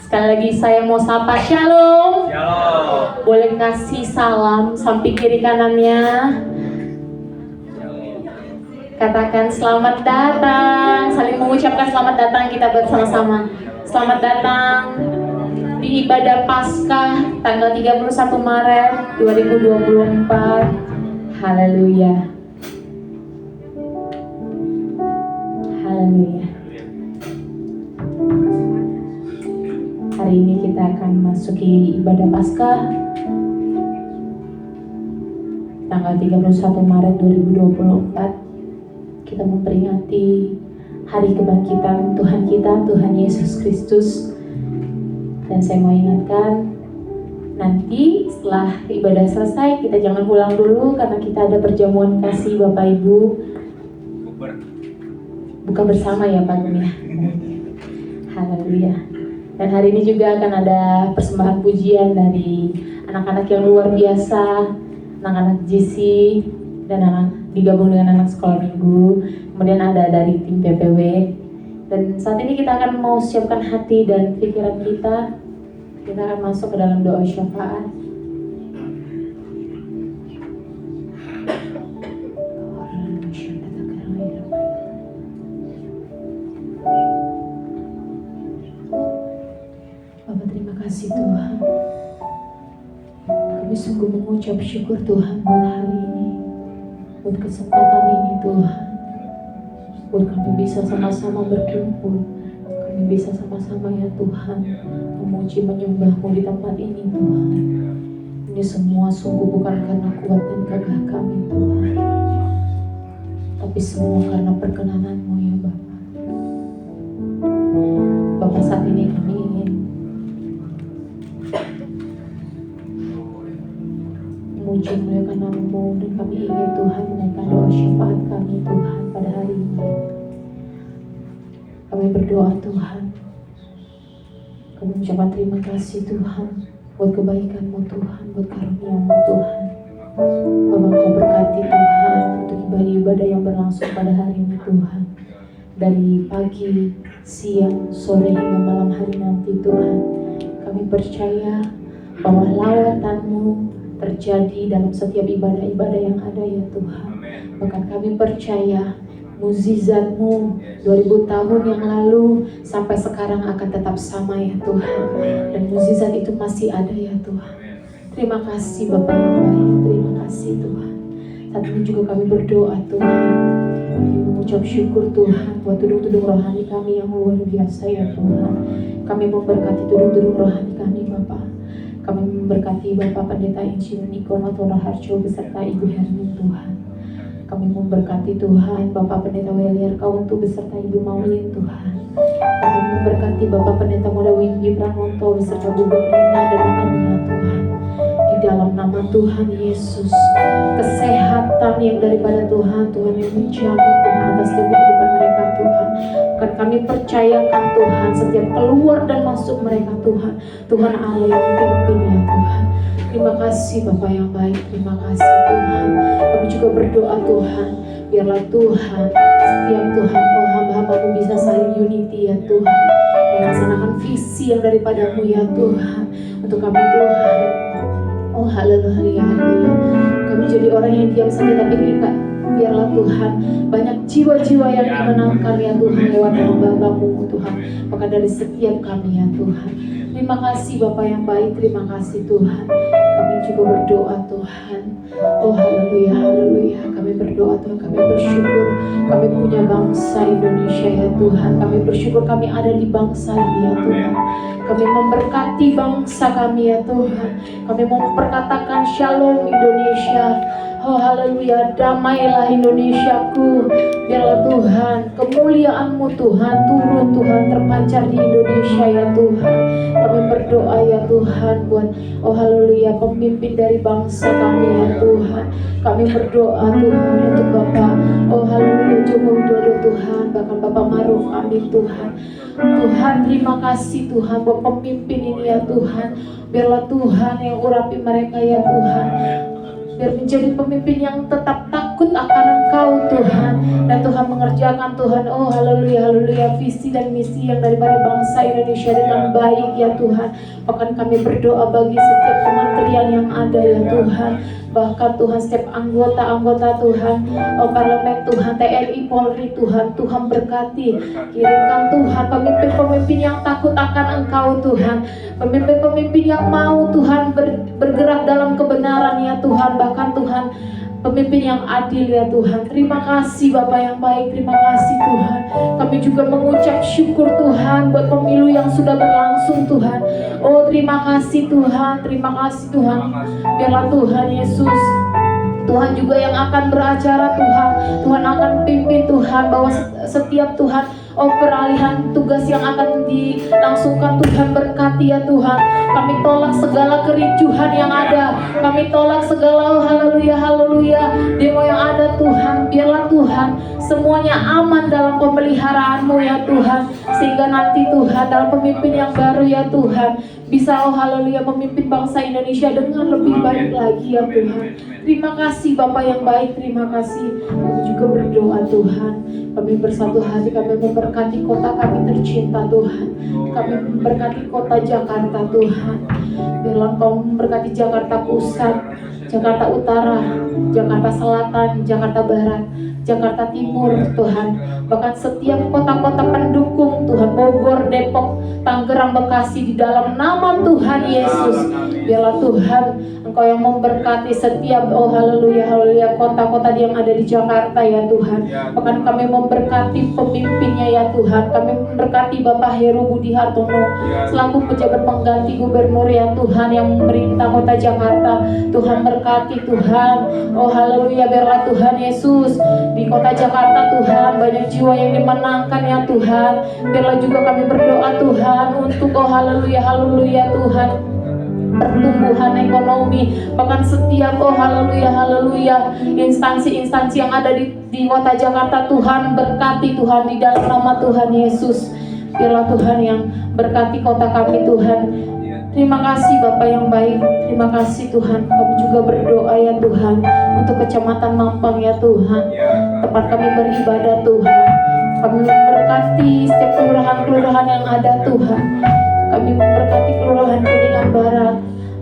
Sekali lagi saya mau sapa Shalom. Boleh kasih salam samping kiri kanannya. Katakan selamat datang. Saling mengucapkan selamat datang kita bersama-sama. Selamat datang di ibadah Paskah tanggal 31 Maret 2024. Haleluya. Haleluya. Hari ini kita akan masuki ibadah Paskah tanggal 31 Maret 2024. Kita memperingati hari kebangkitan Tuhan kita, Tuhan Yesus Kristus. Dan saya mau ingatkan, nanti setelah ibadah selesai kita jangan pulang dulu karena kita ada perjamuan kasih Bapak Ibu. Buka bersama ya Pak Gum ya. Haleluya. Dan hari ini juga akan ada persembahan pujian dari anak-anak yang luar biasa, anak-anak GC dan anak digabung dengan anak sekolah minggu. Kemudian ada dari tim PPW. Dan saat ini kita akan mau siapkan hati dan pikiran kita. Kita akan masuk ke dalam doa syafaat. Bapak terima kasih Tuhan. Kami sungguh mengucap syukur Tuhan buat hari ini, buat kesempatan ini Tuhan, buat kami bisa sama-sama berkumpul, kami bisa sama-sama ya Tuhan memuji menyembah-Mu di tempat ini Tuhan. Ini semua sungguh bukan karena kuat dan gagah kami Tuhan, tapi semua karena perkenanan-Mu ya Bapa. Bapa, saat ini kami ingin memuji memuliakan nama-Mu, dan kami ingin Tuhan menaikkan doa syafaat kami Tuhan pada hari ini. Kami berdoa Tuhan, kami mengucapkan terima kasih Tuhan buat kebaikan-Mu Tuhan, buat karunia-Mu Tuhan. Bapa, Kau berkati Tuhan untuk ibadah-ibadah yang berlangsung pada hari ini Tuhan, dari pagi, siang, sore hingga malam hari nanti Tuhan. Kami percaya bahwa lawatan-Mu terjadi dalam setiap ibadah-ibadah yang ada ya Tuhan. Bahkan kami percaya mukjizat-Mu 2000 tahun yang lalu sampai sekarang akan tetap sama ya Tuhan. Dan mukjizat itu masih ada ya Tuhan. Terima kasih Bapa yang baik, terima kasih Tuhan. Saat ini juga kami berdoa Tuhan, kami mengucap syukur Tuhan buat tudung-tudung rohani kami yang luar biasa ya Tuhan. Kami memberkati tudung-tudung rohani kami Bapa. Kami memberkati Bapak Pendeta Insinyur Niko Matora Harjo beserta Ibu Hermin Tuhan. Kami memberkati Tuhan Bapak Pendeta Weliar Kauntu beserta Ibu Maulin Tuhan. Kami memberkati Bapak Pendeta Muda Windy Pranoto beserta Bu Berlina dan Natania Tuhan. Di dalam nama Tuhan Yesus, kesehatan yang daripada Tuhan, Tuhan yang menjamin Tuhan atas kehidupan mereka Tuhan. Kan kami percayakan Tuhan setiap keluar dan masuk mereka Tuhan, Tuhan Allah yang pimpin ya Tuhan. Terima kasih Bapak yang baik, terima kasih Tuhan. Kami juga berdoa Tuhan, biarlah Tuhan setiap Tuhan hamba-hamba-Mu bisa saling unity ya Tuhan, melaksanakan visi yang daripada-Mu ya Tuhan untuk kami Tuhan. Oh haleluya, haleluya. Kami jadi orang yang diam saja tapi enggak. Biarlah Tuhan banyak jiwa-jiwa yang dimenangkan ya Tuhan lewat hamba-hamba-Mu Tuhan. Maka dari setiap kami ya Tuhan. Terima kasih Bapa yang baik, terima kasih Tuhan. Kami juga berdoa Tuhan. Oh haleluya, haleluya. Kami berdoa Tuhan, kami bersyukur kami punya bangsa Indonesia ya Tuhan. Kami bersyukur kami ada di bangsa ini ya Tuhan. Kami memberkati bangsa kami ya Tuhan. Kami memperkatakan shalom Indonesia. Oh haleluya, damailah Indonesiaku. Biarlah Tuhan kemuliaan-Mu Tuhan turun Tuhan terpancar di Indonesia ya Tuhan. Kami berdoa ya Tuhan buat oh haleluya pemimpin dari bangsa kami ya Tuhan. Kami berdoa Tuhan untuk Bapak oh haleluya Joko Widodo Tuhan, bahkan Bapak Maruf Amin Tuhan. Tuhan terima kasih Tuhan buat pemimpin ini ya Tuhan. Biarlah Tuhan yang urapi mereka ya Tuhan. Biar menjadi pemimpin yang tetap takut takut akan Engkau Tuhan, dan Tuhan mengerjakan Tuhan, oh haleluya, haleluya, visi dan misi yang daripada bangsa Indonesia dengan baik ya Tuhan. Bahkan kami berdoa bagi setiap kementerian yang ada ya Tuhan, bahkan Tuhan setiap anggota-anggota Tuhan, oh parlemen Tuhan, TNI, Polri Tuhan, Tuhan berkati, kirimkan Tuhan pemimpin-pemimpin yang takut akan Engkau Tuhan, pemimpin-pemimpin yang mau Tuhan bergerak dalam kebenaran ya Tuhan, bahkan Tuhan pemimpin yang adil ya Tuhan. Terima kasih Bapa yang baik, terima kasih Tuhan. Kami juga mengucap syukur Tuhan buat pemilu yang sudah berlangsung Tuhan. Oh terima kasih Tuhan, terima kasih Tuhan. Biarlah Tuhan Yesus, Tuhan juga yang akan beracara Tuhan, Tuhan akan pimpin Tuhan, bahwa setiap Tuhan, oh peralihan tugas yang akan dilangsungkan Tuhan berkati ya Tuhan. Kami tolak segala kericuhan yang ada, kami tolak segala, oh haleluya, haleluya, demo yang ada Tuhan. Biarlah Tuhan semuanya aman dalam pemeliharaan-Mu ya Tuhan, sehingga nanti Tuhan dalam pemimpin yang baru ya Tuhan bisa, oh haleluya, memimpin bangsa Indonesia dengan lebih baik lagi ya Tuhan. Terima kasih Bapa yang baik, terima kasih. Kami juga berdoa Tuhan, kami bersatu hati, kami memberkati kota kami tercinta Tuhan, kami memberkati kota Jakarta Tuhan. Biarlah Kau memberkati Jakarta Pusat, Jakarta Utara, Jakarta Selatan, Jakarta Barat, Jakarta Timur Tuhan, bahkan setiap kota-kota pendukung Tuhan, Bogor, Depok, Tangerang, Bekasi, di dalam nama Tuhan Yesus. Biarlah Tuhan Engkau yang memberkati setiap, oh haleluya, haleluya, kota-kota yang ada di Jakarta ya Tuhan. Bahkan kami memberkati pemimpinnya ya Tuhan, kami memberkati Bapak Heru Budi Hartono selaku pejabat pengganti gubernur ya Tuhan yang memerintah kota Jakarta. Tuhan berkati Tuhan, oh haleluya, biarlah Tuhan Yesus di kota Jakarta Tuhan banyak jiwa yang dimenangkan ya Tuhan. Biarlah juga kami berdoa Tuhan untuk, oh haleluya, haleluya Tuhan, pertumbuhan ekonomi, bahkan setiap, oh haleluya, haleluya, instansi-instansi yang ada di kota Jakarta Tuhan berkati Tuhan di dalam nama Tuhan Yesus. Biarlah Tuhan yang berkati kota kami Tuhan. Terima kasih Bapa yang baik, terima kasih Tuhan. Kami juga berdoa ya Tuhan untuk Kecamatan Mampang ya Tuhan, tempat kami beribadah Tuhan. Kami memberkati setiap kelurahan-kelurahan yang ada Tuhan. Kami memberkati Kelurahan Kuningan Barat,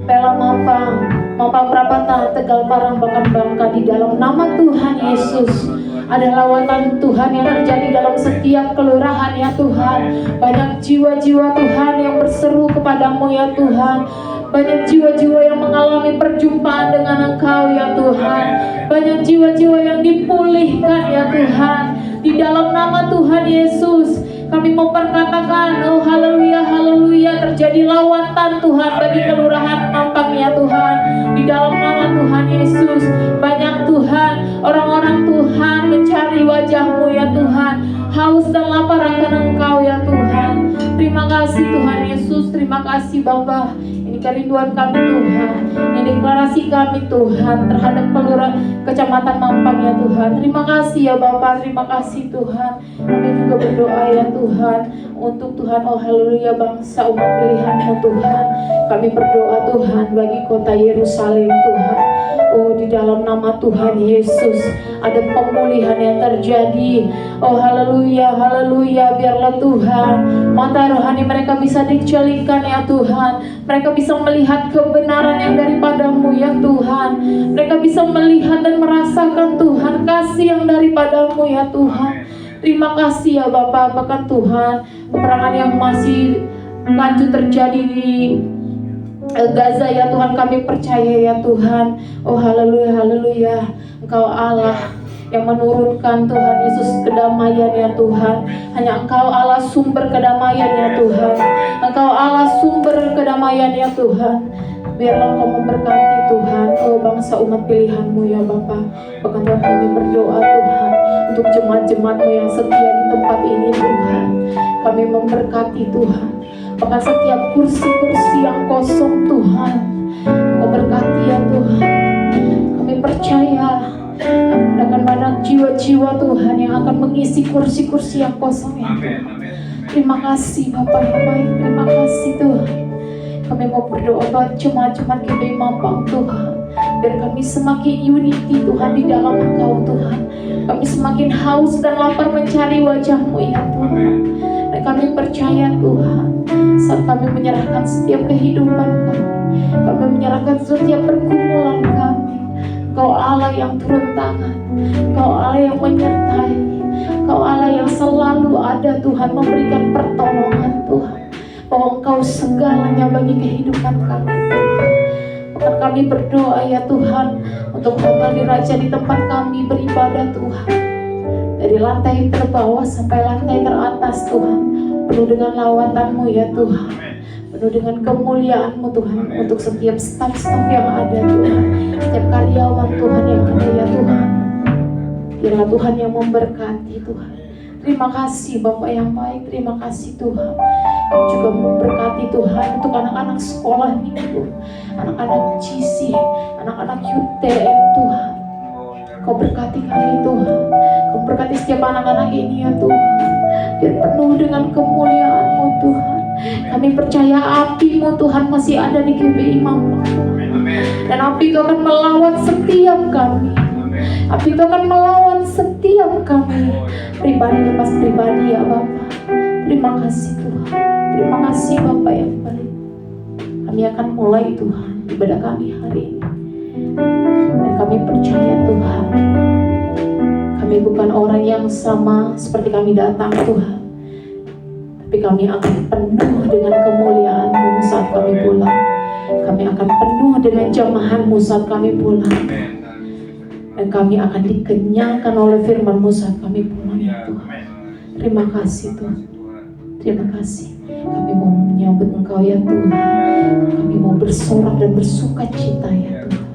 Pela Mampang, Mampang Perapatan, Tegal Parang, bahkan Bangka, di dalam nama Tuhan Yesus. Ada lawatan Tuhan yang terjadi dalam setiap kelurahan ya Tuhan. Banyak jiwa-jiwa Tuhan yang berseru kepadamu ya Tuhan. Banyak jiwa-jiwa yang mengalami perjumpaan dengan Engkau ya Tuhan. Banyak jiwa-jiwa yang dipulihkan ya Tuhan. Di dalam nama Tuhan Yesus kami memperkatakan, oh haleluya, haleluya, terjadi lawatan Tuhan bagi kelurahan Mampang ya Tuhan. Di dalam nama Tuhan Yesus, banyak Tuhan, orang-orang Tuhan mencari wajah-Mu ya Tuhan, haus dan lapar akan Engkau ya Tuhan. Terima kasih Tuhan Yesus, terima kasih Bapa. Ini kerinduan kami Tuhan, ini deklarasi kami Tuhan terhadap kelurahan Kecamatan Mampang ya Tuhan. Terima kasih ya Bapa, terima kasih Tuhan. Kami juga berdoa ya Tuhan untuk Tuhan, oh haleluya, bangsa umat pilihan-Mu Tuhan. Kami berdoa Tuhan bagi kota Yerusalem Tuhan. Oh di dalam nama Tuhan Yesus ada pemulihan yang terjadi. Oh haleluya, haleluya, biarlah Tuhan mata rohani mereka bisa dicelingkan ya Tuhan. Mereka bisa melihat kebenaran yang daripada-Mu ya Tuhan. Mereka bisa melihat dan merasakan Tuhan kasih yang daripada-Mu ya Tuhan. Terima kasih ya Bapa. Bahkan Tuhan peperangan yang masih lanjut terjadi di Gaza ya Tuhan, kami percaya ya Tuhan, oh haleluya, haleluya, Engkau Allah yang menurunkan Tuhan Yesus kedamaian ya Tuhan. Hanya Engkau Allah sumber kedamaian ya Tuhan. Engkau Allah sumber kedamaian ya Tuhan. Biarlah Engkau memberkati Tuhan, oh bangsa umat pilihan-Mu ya Bapa. Bahkan Tuhan kami berdoa Tuhan untuk jemaat-jemaat-Mu yang setia di tempat ini Tuhan. Kami memberkati Tuhan, bahkan setiap kursi-kursi yang kosong Tuhan Kau berkati ya Tuhan. Kami percaya akan banyak jiwa-jiwa Tuhan yang akan mengisi kursi-kursi yang kosong ya Tuhan. Terima kasih Bapa yang baik, terima kasih Tuhan. Kami mau berdoa buat jemaat-jemaat GBI Mampang Tuhan. Biar kami semakin unity Tuhan di dalam Engkau Tuhan. Kami semakin haus dan lapar mencari wajah-Mu ya Tuhan. Dan kami percaya Tuhan, saat kami menyerahkan setiap kehidupan kami menyerahkan setiap pergumulan kami, Engkau Allah yang turun tangan, Engkau Allah yang menyertai, Engkau Allah yang selalu ada Tuhan, memberikan pertolongan Tuhan, bahwa Engkau segalanya bagi kehidupan kami Tuhan. Bahkan kami berdoa ya Tuhan, untuk hamba diraja di tempat kami beribadah Tuhan, dari lantai terbawah sampai lantai teratas Tuhan, penuh dengan lawatan-Mu ya Tuhan, penuh dengan kemuliaan-Mu Tuhan, untuk setiap staf-staf yang ada Tuhan, setiap karyawan Tuhan yang ada ya Tuhan. Biarlah Tuhan yang memberkati Tuhan. Terima kasih Bapak yang baik, terima kasih Tuhan. Juga memberkati Tuhan untuk anak-anak sekolah minggu, anak-anak GC, anak-anak UTM Tuhan. Kau berkati kami Tuhan, Kau berkati setiap anak-anak ini ya Tuhan. Biar penuh dengan kemuliaan-Mu Tuhan. Kami percaya api-Mu Tuhan masih ada di GBI Mampang Tuhan. Dan api itu akan melawan setiap kami. Api itu akan melawan setiap kami, pribadi lepas pribadi ya Bapak. Terima kasih Tuhan. Terima kasih Bapak yang baik. Kami akan mulai Tuhan ibadah kami hari ini. Dan kami percaya Tuhan, kami bukan orang yang sama seperti kami datang Tuhan, tapi kami akan penuh dengan kemuliaan-Mu saat kami pulang. Kami akan penuh dengan jamahan-Mu saat kami pulang. Dan kami akan dikenyangkan oleh firman-Mu saat kami pulang ya Tuhan. Terima kasih Tuhan. Terima kasih. Kami mau menyambut Engkau ya Tuhan. Kami mau bersorak dan bersuka cita ya Tuhan.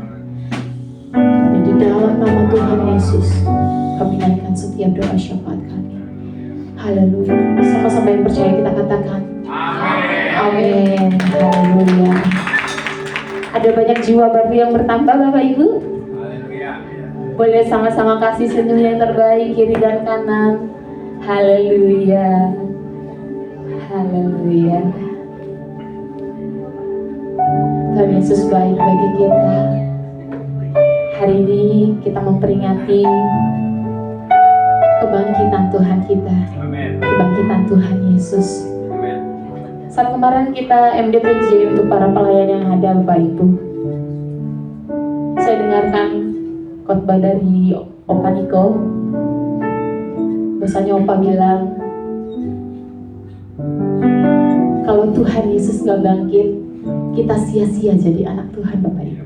Dan di dalam nama Tuhan Yesus, kami naikkan setiap doa syafaat kami. Haleluya. Sama-sama yang percaya kita katakan amin. Haleluya. Ada banyak jiwa baru yang bertambah Bapak Ibu. Boleh sama-sama kasih senyum yang terbaik kiri dan kanan. Haleluya. Haleluya. Tuhan Yesus baik bagi kita. Hari ini kita memperingati kebangkitan Tuhan kita. Kebangkitan Tuhan Yesus. Saat kemarin kita MDPJ untuk para pelayan yang ada Bapak Ibu. Saya dengarkan khotbah dari Opa Niko. Biasanya Opa bilang, kalau Tuhan Yesus gak bangkit, kita sia-sia jadi anak Tuhan Bapak Ibu.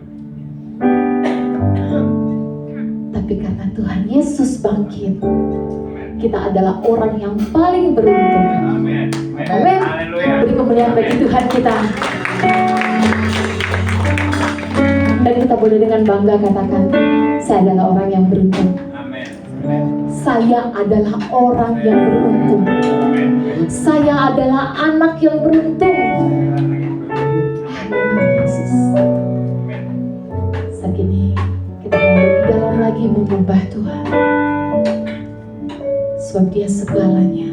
Tapi karena Tuhan Yesus bangkit, kita adalah orang yang paling beruntung. Amin. Beri kemuliaan bagi Tuhan kita. Dan kita boleh dengan bangga katakan, saya adalah orang yang beruntung. Saya adalah orang yang beruntung. Saya adalah anak yang beruntung. Yesus. Saat ini kita mau lebih dalam lagi menyembah Tuhan. Sebab Dia segalanya.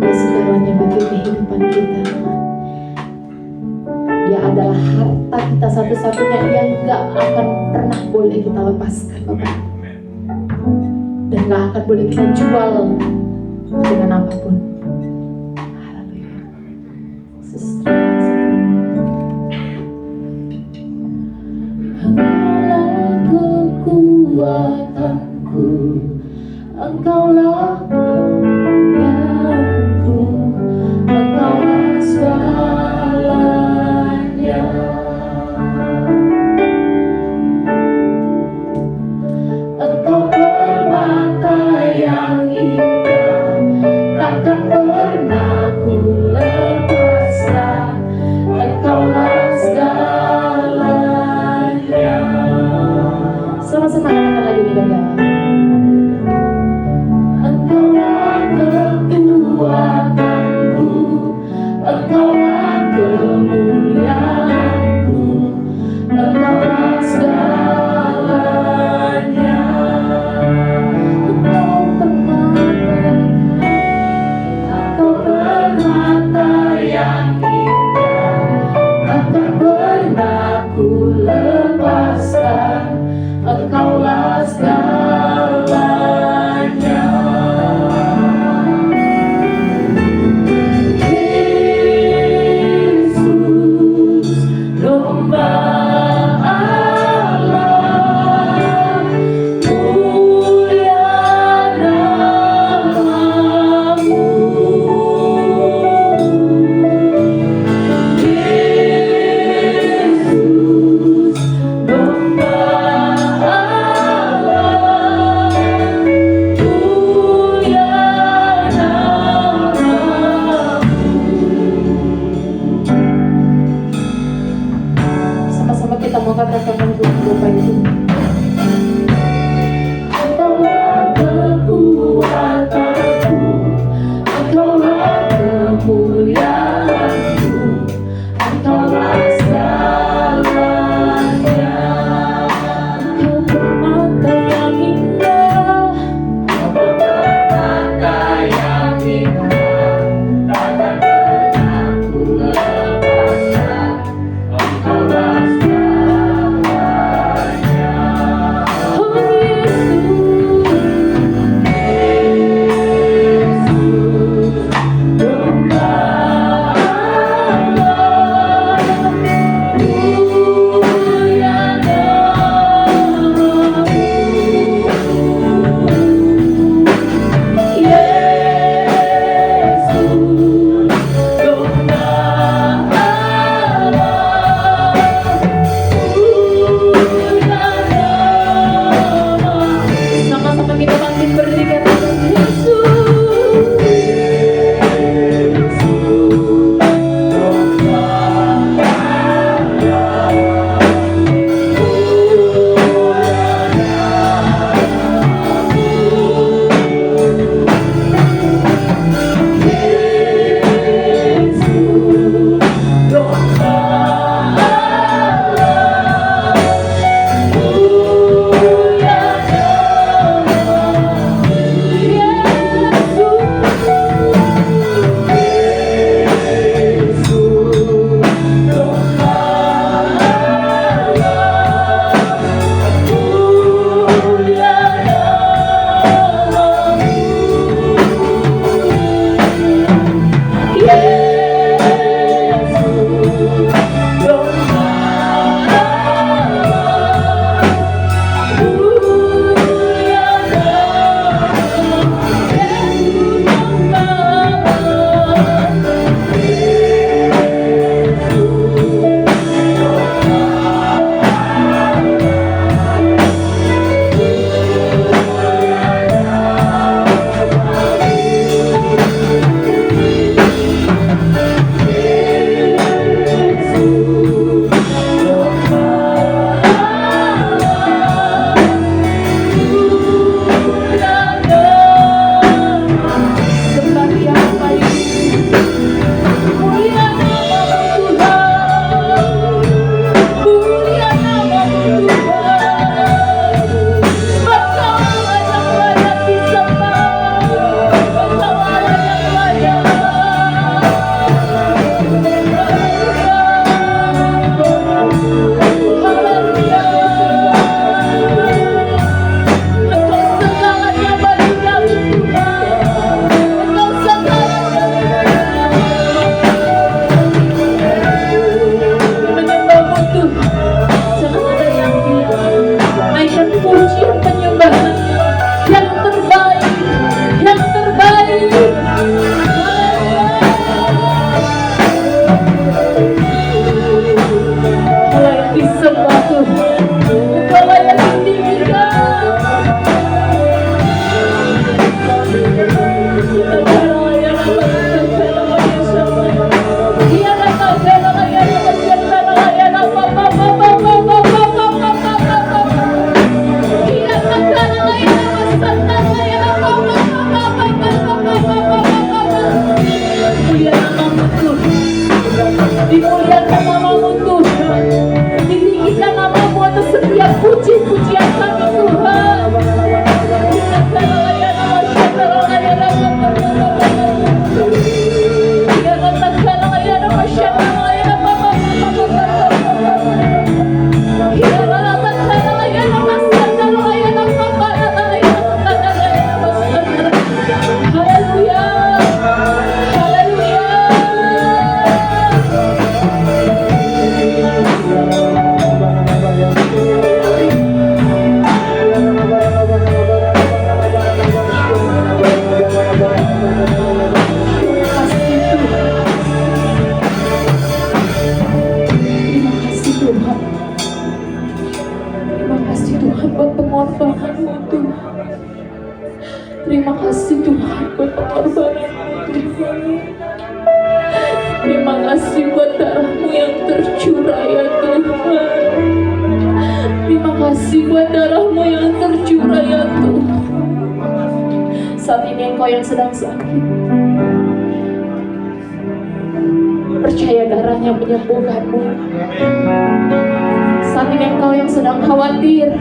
Dia segalanya bagi kehidupan kita. Dia adalah harta kita satu-satunya yang gak akan pernah boleh kita lepaskan Bapak. Dan gak akan boleh kita jual dengan apapun. Haleluya. Engkaulah kekuatanku, Engkaulah penyayangku, Engkaulah segalanya. Engkau permata yang indah, takkan pernah ku lepaskan. Engkaulah segalanya. Sama-sama katakan lagi di dalam. Engkaulah kekuatanku, Engkaulah kemuliaanku, Engkaulah segalanya. Engkau permata yang indah, takkan pernah ku lepas. Dimuliakan namamu Tuhan. Ditinggikan namamu atas setiap puji-pujian kami Tuhan. Terima kasih Tuhan buat pengorbananmu Tuhan. Terima kasih buat darahmu yang tercurah ya Tuhan. Terima kasih buat darahmu yang tercurah ya Tuhan. Saat ini engkau yang sedang sakit, percaya darahnya menyembuhkanmu. Saat ini engkau yang sedang khawatir,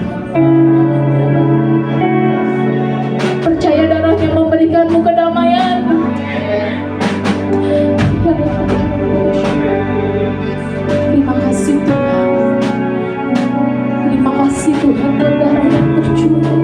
percaya darahnya memberikanmu kedamaian. Terima kasih Tuhan. Terima kasih Tuhan buat darah yang tercurah.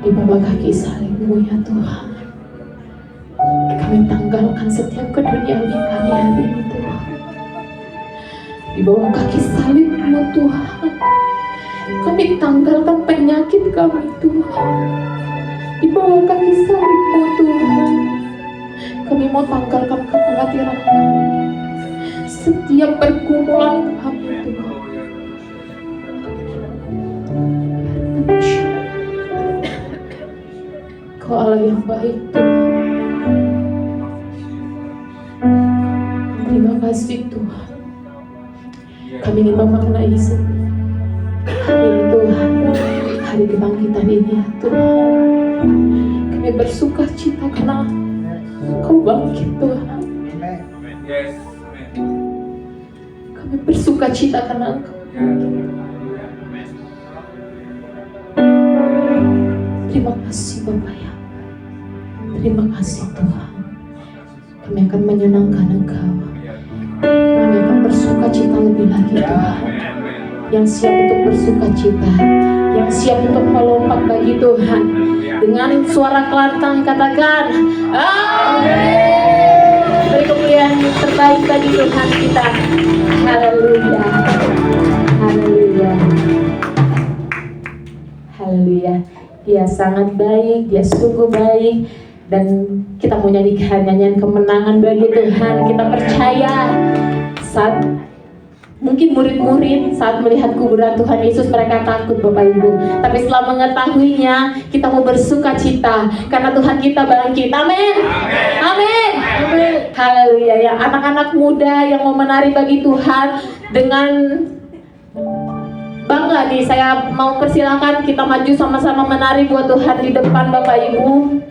Di bawah kaki salib-Mu ya Tuhan, kami tanggalkan setiap keduniawian kami hari ini Tuhan. Di bawah kaki salib-Mu Tuhan, kami tanggalkan penyakit kami Tuhan. Di bawah kaki salib-Mu Tuhan, kami mau tanggalkan kekhawatiran kami, setiap pergumulan kami Tuhan. Kau Allah yang baik Tuhan. Terima kasih Tuhan. Kami ingin memaknai hari ini Tuhan, hari kebangkitan ini ya Tuhan. Kami bersuka cita karena Kau bangkit Tuhan. Kami bersuka cita karena Engkau. Terima kasih Bapak ya. Terima kasih Tuhan. Kami akan menyenangkan Engkau. Kami akan bersuka cita lebih lagi Tuhan. Yang siap untuk bersuka cita, yang siap untuk melompat bagi Tuhan. Dengan suara kelantang katakan amin. Beri kemuliaan yang terbaik bagi Tuhan kita. Haleluya. Haleluya. Haleluya. Dia sangat baik, Dia sungguh baik. Dan kita mau nyanyikan nyanyian kemenangan bagi Tuhan. Kita percaya saat mungkin murid-murid saat melihat kuburan Tuhan Yesus mereka takut Bapak Ibu. Tapi setelah mengetahuinya kita mau bersuka cita karena Tuhan kita bangkit. Amin. Amin. Amin. Haleluya ya. Anak-anak muda yang mau menari bagi Tuhan dengan bangga nih, saya mau persilakan kita maju sama-sama menari buat Tuhan di depan Bapak Ibu.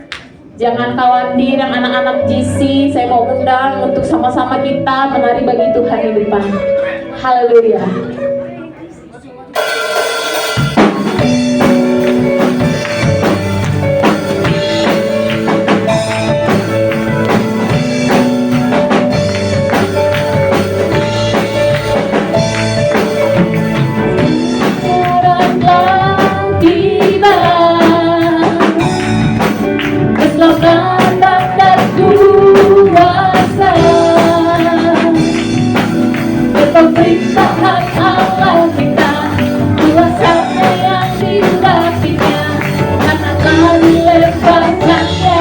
Jangan khawatir yang anak-anak GC, saya mau undang untuk sama-sama kita menari bagi Tuhan di depan. Haleluya. Pemerintahan Allah kita, kuasanya yang diurapinya, karena telah dilepaskannya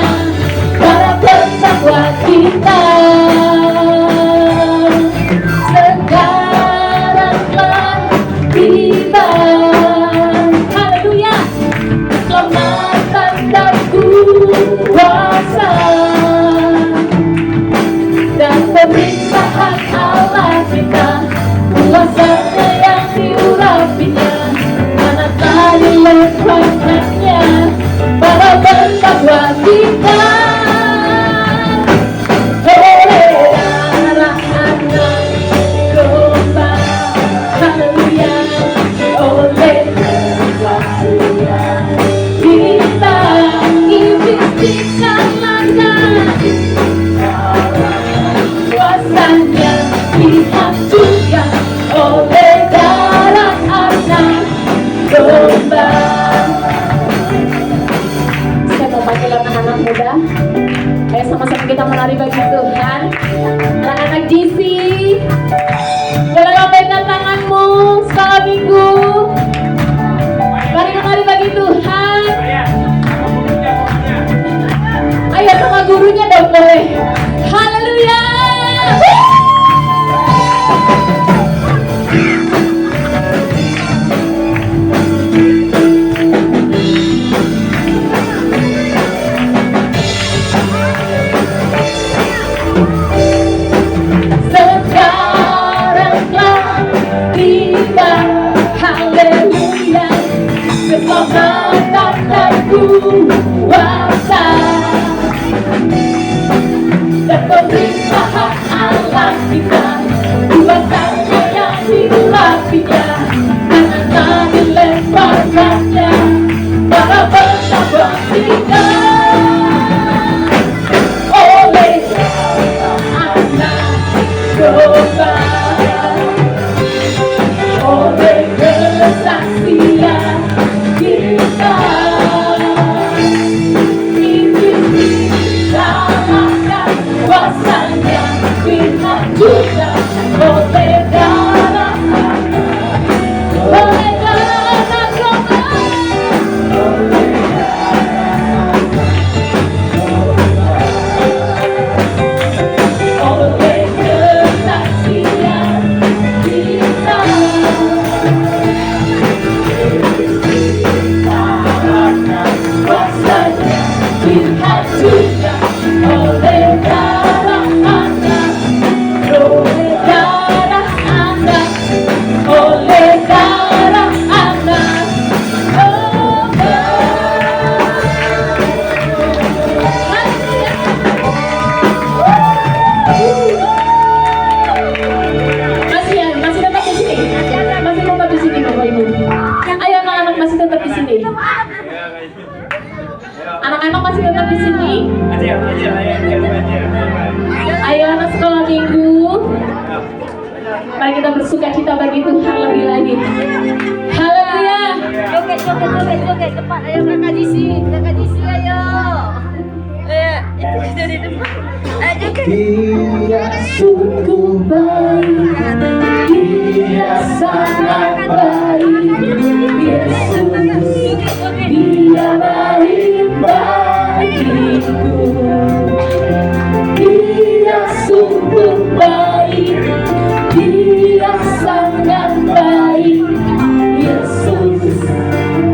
para terdakwa kita. Sekarang telah tiba, haleluya, keselamatan dan kuasa dan pemerintahan Allah kita, kuasanya yang diurapinya, karena telah dilepaskannya para terdakwa kita. Oleh darah anak domba, haleluya, oleh kesaksian kita, iblis dikalahkan, kuasanya dihancurkan oleh darah anak domba. Saya mau panggil anak-anak muda. Ayo sama-sama kita menari bagi Tuhan. Anak-anak GC, boleh lambaikan tanganmu sekolah minggu. Mari menari bagi Tuhan. Ayo sama gurunya dong boleh. Haleluya. masih tetap di sini? Anak-anak masih tetap di sini? Ayo anak sekolah minggu. Mari kita bersuka cita bagi Tuhan lebih lagi. Haleluya. Joget cepat, ayo kakak Disi ayo. Itu di depan. Ayo joget. Dia sungguh baik, Dia sangat baik, Yesus, Dia baik bagiku. Dia sungguh baik, Dia sangat baik, Yesus,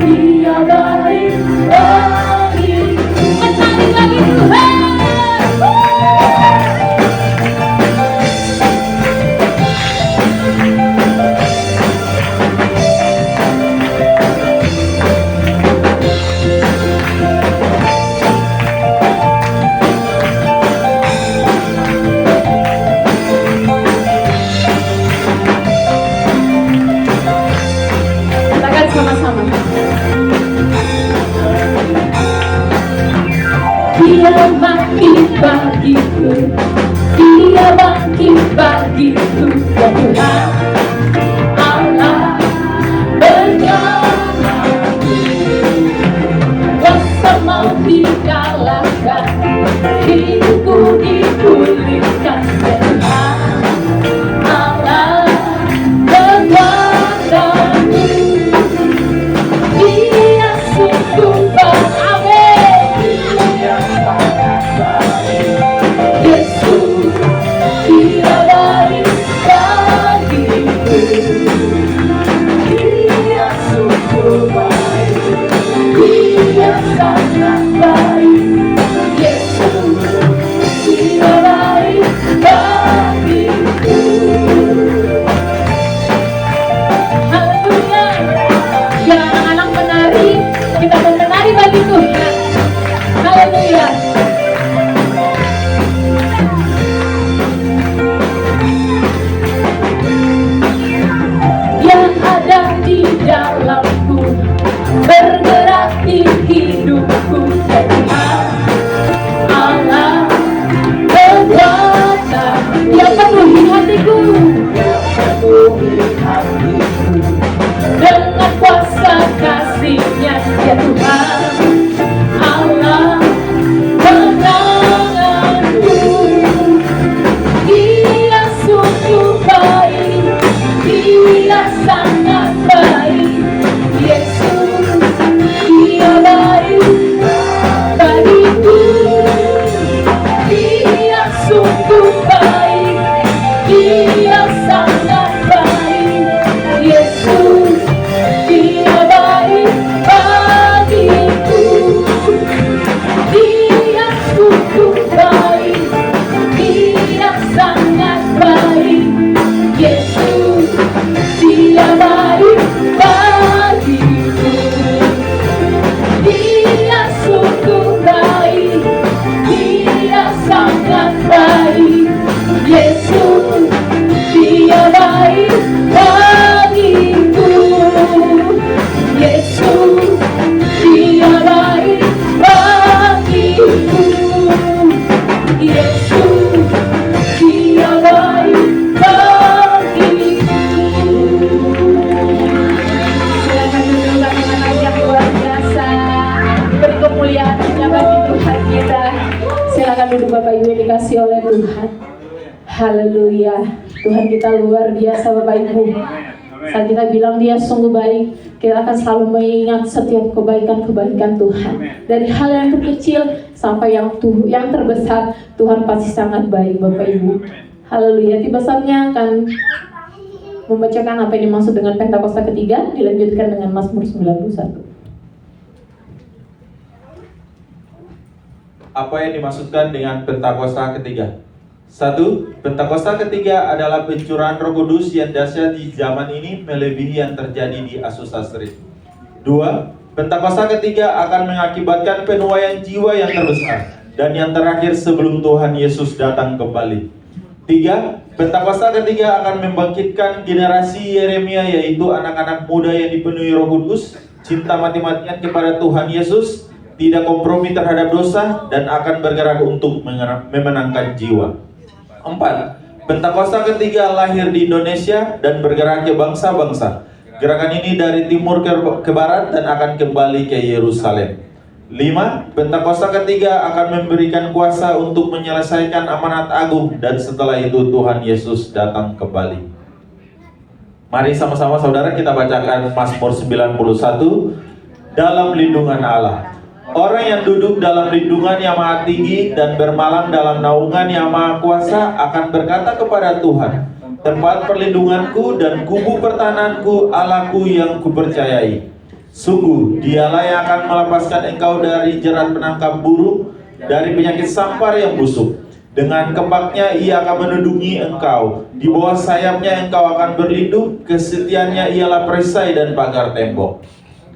Dia baik bagiku. Menarik lagi Tuhan. Katakan sama-sama. Dia bangkit bagiku, Dia bangkit bagiku, ya Tuhan Allah bersamaku. Kuasa mau dikalahkan, hidupku dipulihkan, ya Tuhan Allah bersamaku. Dia sungguh baik. Yesus, Dia baik bagiku. Dia sungguh baik, Dia sangat baik, Yesus, Dia baik bagiku. Haleluya. Ya anak-anak menari, kita mau menari bagi Tuhan. Haleluya. Yang ada di dalamku, bergerak di hidupku, ya Tuhan Allah berkuasa. Dia penuhi hatiku, dengan kuasa kasih-Nya, ya Tuhan Allah menanganku. Dia sungguh baik, Dia sangat baik, Yesus, Dia baik bagiku. Dia sungguh baik, Dia sangat baik, Yesus, Dia baik bagiku. Dia sungguh baik, Dia sangat baik, Yesus, Dia baik bagiku. Dia sungguh baik, Dia sangat baik, Yesus, Dia baik bagiku. Yesus, Dia baik bagiku. Yesus, Dia baik bagiku. Silakan duduk anak-anak yang luar biasa. Beri kemuliaan hanya bagi Tuhan kita. Silakan duduk Bapak Ibu yang dikasih oleh Tuhan. Haleluya. Tuhan kita luar biasa Bapak Ibu. Saat kita bilang Dia sungguh baik, kita akan selalu mengingat setiap kebaikan-kebaikan Tuhan. Dari hal yang terkecil sampai yang terbesar, Tuhan pasti sangat baik Bapak Ibu. Haleluya. Tiba saatnya akan membacakan apa yang dimaksud dengan Pentakosta ketiga, dilanjutkan dengan Mazmur 91. Apa yang dimaksudkan dengan Pentakosta ketiga? 1. Pentakosta ketiga adalah pencurahan Roh Kudus yang dahsyat di zaman ini melebihi yang terjadi di Azusa Street. 2. Pentakosta ketiga akan mengakibatkan penuaian jiwa yang terbesar dan yang terakhir sebelum Tuhan Yesus datang kembali. 3. Pentakosta ketiga akan membangkitkan generasi Yeremia, yaitu anak-anak muda yang dipenuhi Roh Kudus, cinta mati-matian kepada Tuhan Yesus, tidak kompromi terhadap dosa, dan akan bergerak untuk memenangkan jiwa. 4. Pentakosta ketiga lahir di Indonesia dan bergerak ke bangsa-bangsa. Gerakan ini dari timur ke barat dan akan kembali ke Yerusalem. 5. Pentakosta ketiga akan memberikan kuasa untuk menyelesaikan amanat agung, dan setelah itu Tuhan Yesus datang kembali. Mari sama-sama saudara kita bacakan Mazmur 91. Dalam lindungan Allah. Orang yang duduk dalam lindungan yang maha tinggi dan bermalam dalam naungan yang maha kuasa akan berkata kepada Tuhan, tempat perlindunganku dan kubu pertahananku, Allahku yang kupercayai. Sungguh, dialah yang akan melepaskan engkau dari jerat penangkap burung, dari penyakit sampar yang busuk. Dengan kepaknya ia akan menundungi engkau, di bawah sayapnya engkau akan berlindung, kesetiaannya ialah perisai dan pagar tembok.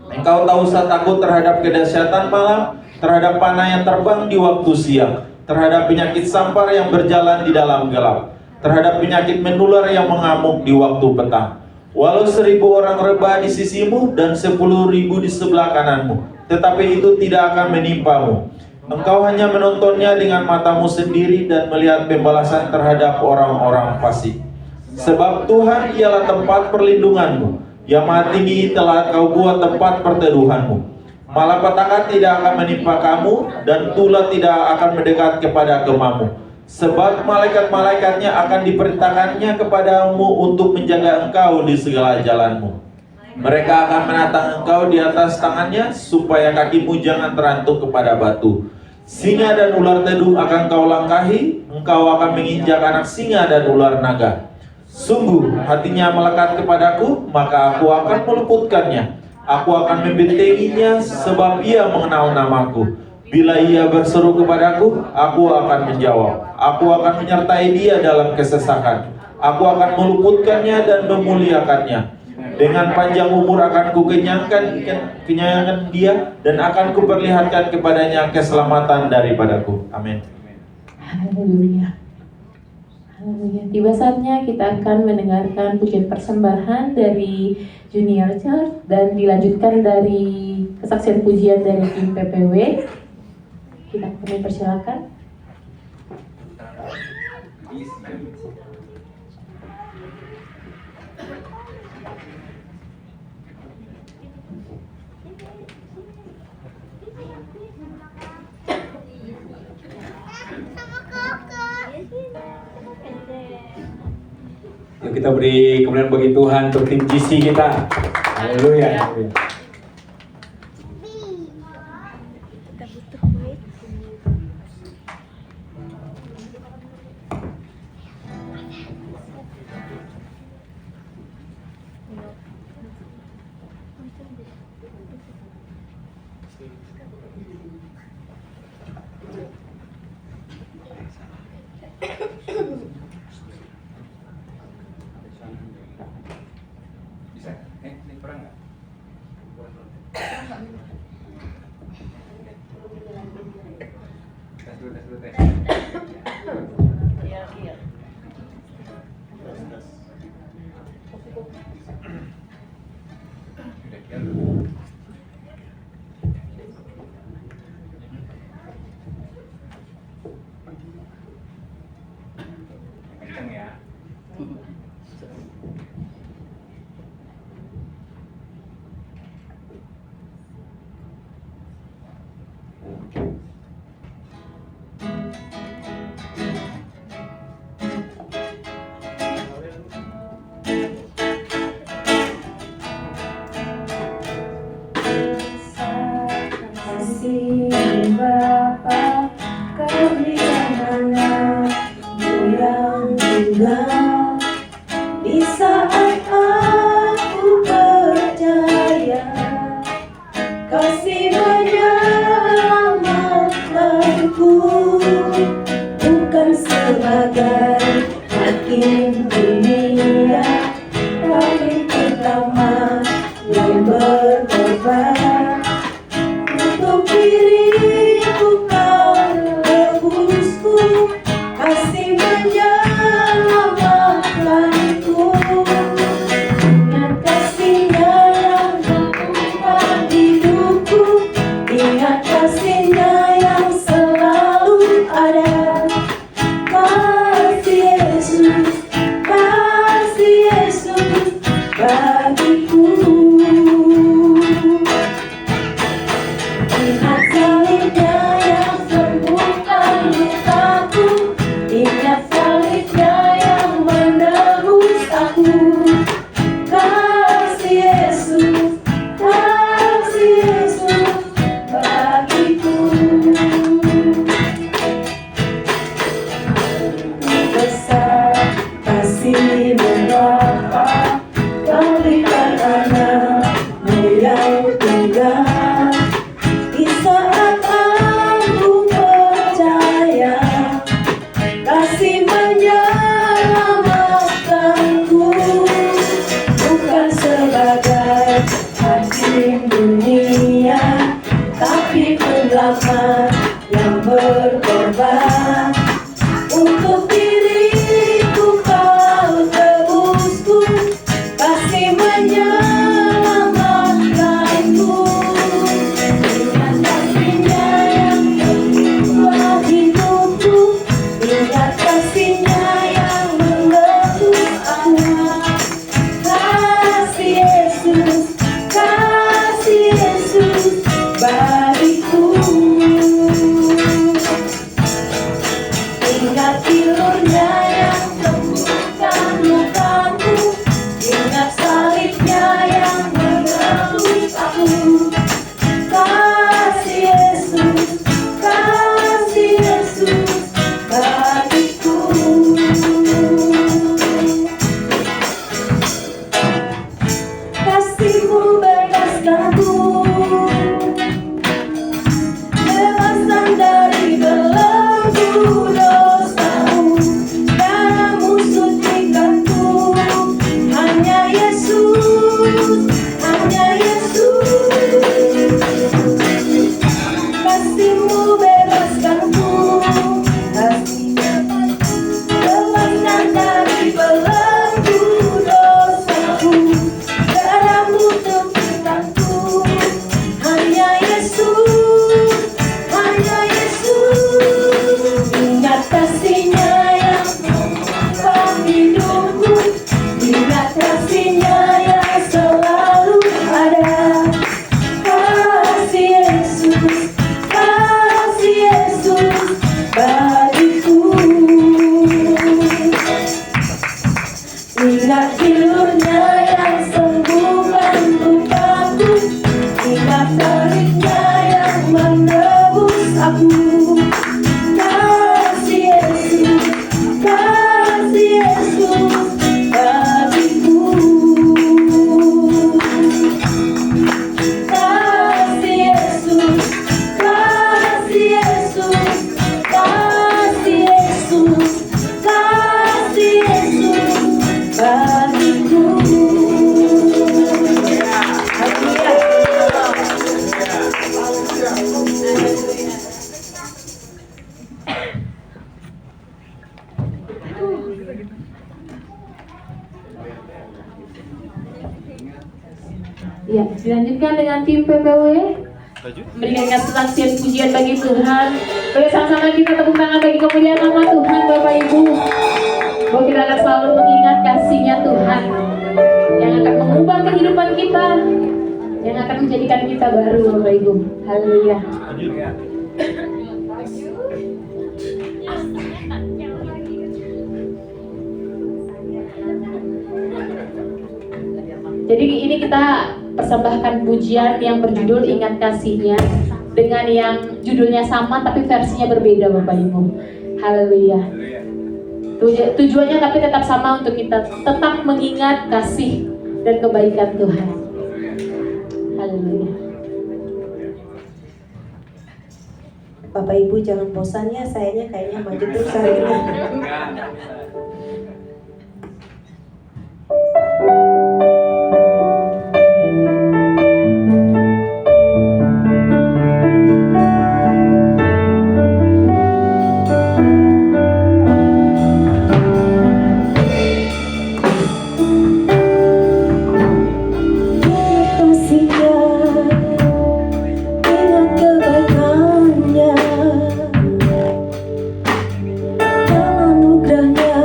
Engkau tak usah takut terhadap kedahsyatan malam, terhadap panah yang terbang di waktu siang, terhadap penyakit sampar yang berjalan di dalam gelap, terhadap penyakit menular yang mengamuk di waktu petang. Walau 1000 orang rebah di sisimu dan 10.000 di sebelah kananmu, tetapi itu tidak akan menimpamu. Engkau hanya menontonnya dengan matamu sendiri dan melihat pembalasan terhadap orang-orang fasik. Sebab Tuhan ialah tempat perlindunganmu, yang maha tinggi telah kau buat tempat perteduhanmu. Malapetaka tidak akan menimpa kamu, dan tulah tidak akan mendekat kepada kemahmu. Sebab malaikat-malaikatnya akan diperintahkannya kepadamu untuk menjaga engkau di segala jalanmu. Mereka akan menatang engkau di atas tangannya, supaya kakimu jangan terantuk kepada batu. Singa dan ular tedung akan kau langkahi, engkau akan menginjak anak singa dan ular naga. Sungguh hatinya melekat kepadaku, maka aku akan meluputkannya. Aku akan membentenginya, sebab ia mengenal namaku. Bila ia berseru kepadaku, aku akan menjawab. Aku akan menyertai dia dalam kesesakan. Aku akan meluputkannya dan memuliakannya. Dengan panjang umur akan kukenyangkan dia, dan akan kuperlihatkan kepadanya keselamatan daripadaku. Amin. Haleluya. Haleluya. Tiba saatnya kita akan mendengarkan pujian persembahan dari Junior Church dan dilanjutkan dari kesaksian pujian dari tim PPW. Kami persilakan. Yuk kita beri kemuliaan bagi Tuhan untuk tim GC kita. Haleluya. ada di saat aku percaya kasih menyelamatkanku, bukan sebagai hakim dunia, tapi penyelamat yang berkorban untuk diriku. Kau tebusku, kasih menyelamatkanku. Ingat kasih-Nya yang telah hidupku, ingat kasih-Nya yang menebus aku. Kasih Yesus bagiku. Ingat tilurnya yang sembuhkan lukaku, ingat salibnya yang menebus aku. Kasih Yesus bagiku. Kasih-Mu bebaskanku, bebaskan dari belenggu dosaku. Darah-Mu sucikanku, hanya Yesus, hanya Yesus. Kasih-Mu bebaskanku, kasih bebaskan dari belenggu dosaku. Darah-Mu sucikanku, hanya Yesus, hanya Yesus. Ingat kasih-Nya yang menyimpan hidupku, ingat kasih-Nya yang selalu ada. Kasih Yesus bagiku. Ingat tilurnya yang sembuhkan lukaku, ingat salibnya yang menebus aku. Kasih Yesus bagiku. Kasih Yesus bagiku. Ya, dilanjutkan dengan tim PPW memberikan kesaksian pujian bagi Tuhan. Oke, sama-sama kita tepuk tangan bagi kemuliaan nama Tuhan, Bapak Ibu. Bahwa kita akan selalu mengingat kasih-Nya Tuhan yang akan mengubah kehidupan kita, yang akan menjadikan kita baru, Bapak Ibu. Haleluya. Jadi ini kita persembahkan pujian yang berjudul Ingat Kasih-Nya dengan yang judulnya sama tapi versinya berbeda, Bapak Ibu. Haleluya. Tujuannya tapi tetap sama, untuk kita tetap mengingat kasih dan kebaikan Tuhan. Haleluya. Bapak Ibu jangan bosan ya, sayanya kayaknya maju terus hari ini. Kasih-Nya, ingat kebaikannya, dalam anugerahnya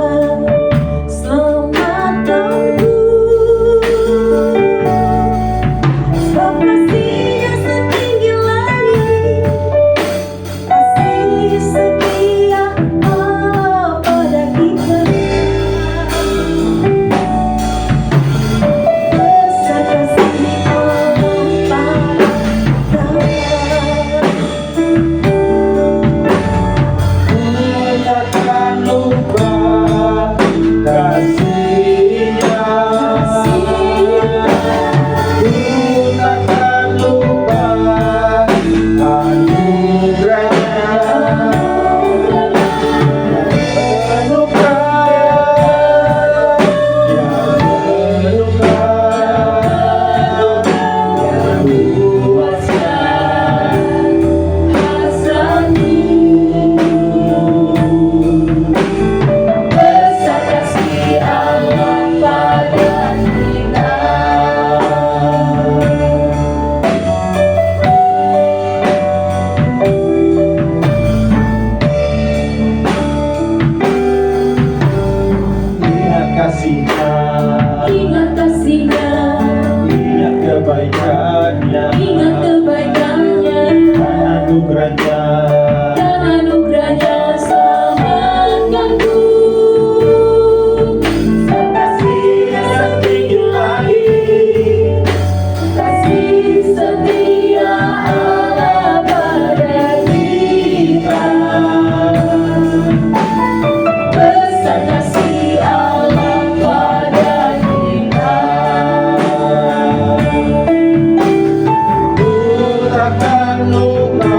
takkan lupa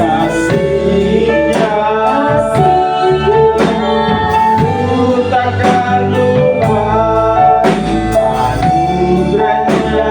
kasih-Nya. Ku takkan lupa anugerah-Nya.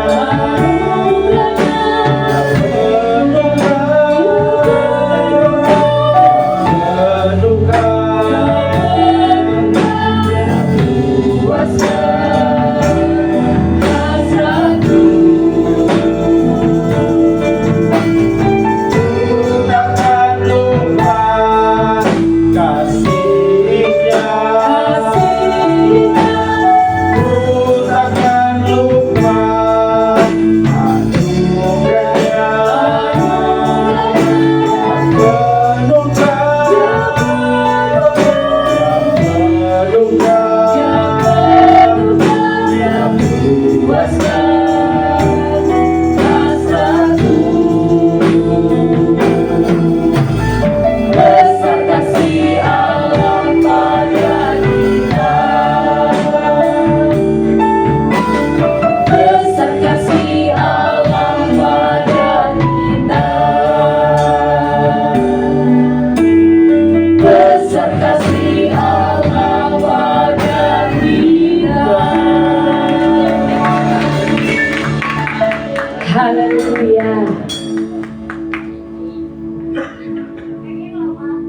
Haleluya.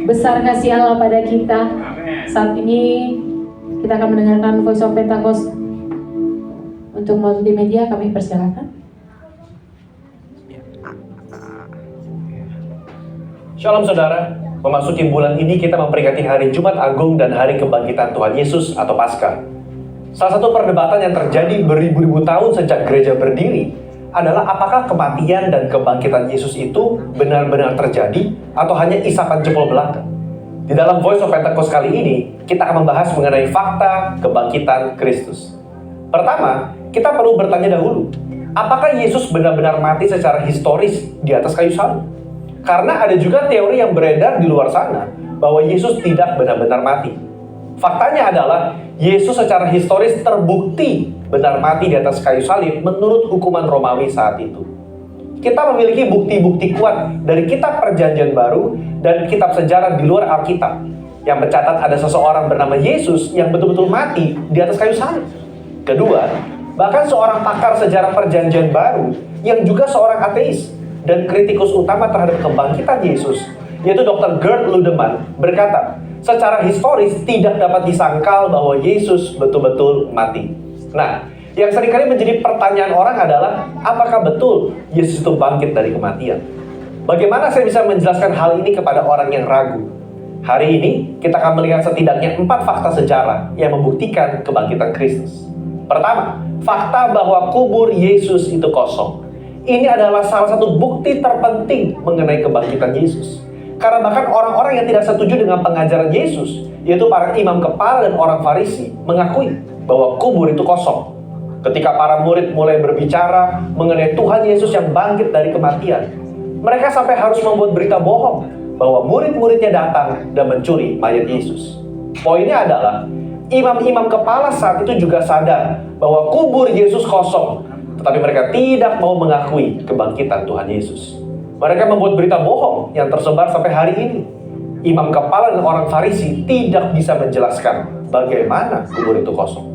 Besar kasih Allah pada kita. Saat ini kita akan mendengarkan Voice of Pentecost. Untuk multimedia kami persilakan. Shalom saudara, memasuki bulan ini kita memperingati hari Jumat Agung dan hari kebangkitan Tuhan Yesus atau Paskah. Salah satu perdebatan yang terjadi beribu-ribu tahun sejak gereja berdiri adalah apakah kematian dan kebangkitan Yesus itu benar-benar terjadi atau hanya isapan jempol belaka. Di dalam Voice of Pentecost kali ini, kita akan membahas mengenai fakta kebangkitan Kristus. Pertama, kita perlu bertanya dahulu, apakah Yesus benar-benar mati secara historis di atas kayu salib? Karena ada juga teori yang beredar di luar sana bahwa Yesus tidak benar-benar mati. Faktanya adalah Yesus secara historis terbukti benar mati di atas kayu salib menurut hukuman Romawi saat itu. Kita memiliki bukti-bukti kuat dari kitab Perjanjian Baru dan kitab sejarah di luar Alkitab yang mencatat ada seseorang bernama Yesus yang betul-betul mati di atas kayu salib. Kedua, bahkan seorang pakar sejarah Perjanjian Baru yang juga seorang ateis dan kritikus utama terhadap kebangkitan Yesus, yaitu Dr. Gerd Ludemann, berkata, secara historis tidak dapat disangkal bahwa Yesus betul-betul mati. Nah, yang seringkali menjadi pertanyaan orang adalah, apakah betul Yesus itu bangkit dari kematian? Bagaimana saya bisa menjelaskan hal ini kepada orang yang ragu? Hari ini, kita akan melihat setidaknya 4 fakta sejarah yang membuktikan kebangkitan Kristus. Pertama, fakta bahwa kubur Yesus itu kosong. Ini adalah salah satu bukti terpenting mengenai kebangkitan Yesus. Karena bahkan orang-orang yang tidak setuju dengan pengajaran Yesus, yaitu para imam kepala dan orang Farisi, mengakui bahwa kubur itu kosong. Ketika para murid mulai berbicara mengenai Tuhan Yesus yang bangkit dari kematian, mereka sampai harus membuat berita bohong bahwa murid-muridnya datang dan mencuri mayat Yesus. Poinnya adalah, imam-imam kepala saat itu juga sadar bahwa kubur Yesus kosong, tetapi mereka tidak mau mengakui kebangkitan Tuhan Yesus. Mereka membuat berita bohong yang tersebar sampai hari ini. Imam kepala dan orang Farisi tidak bisa menjelaskan bagaimana kubur itu kosong.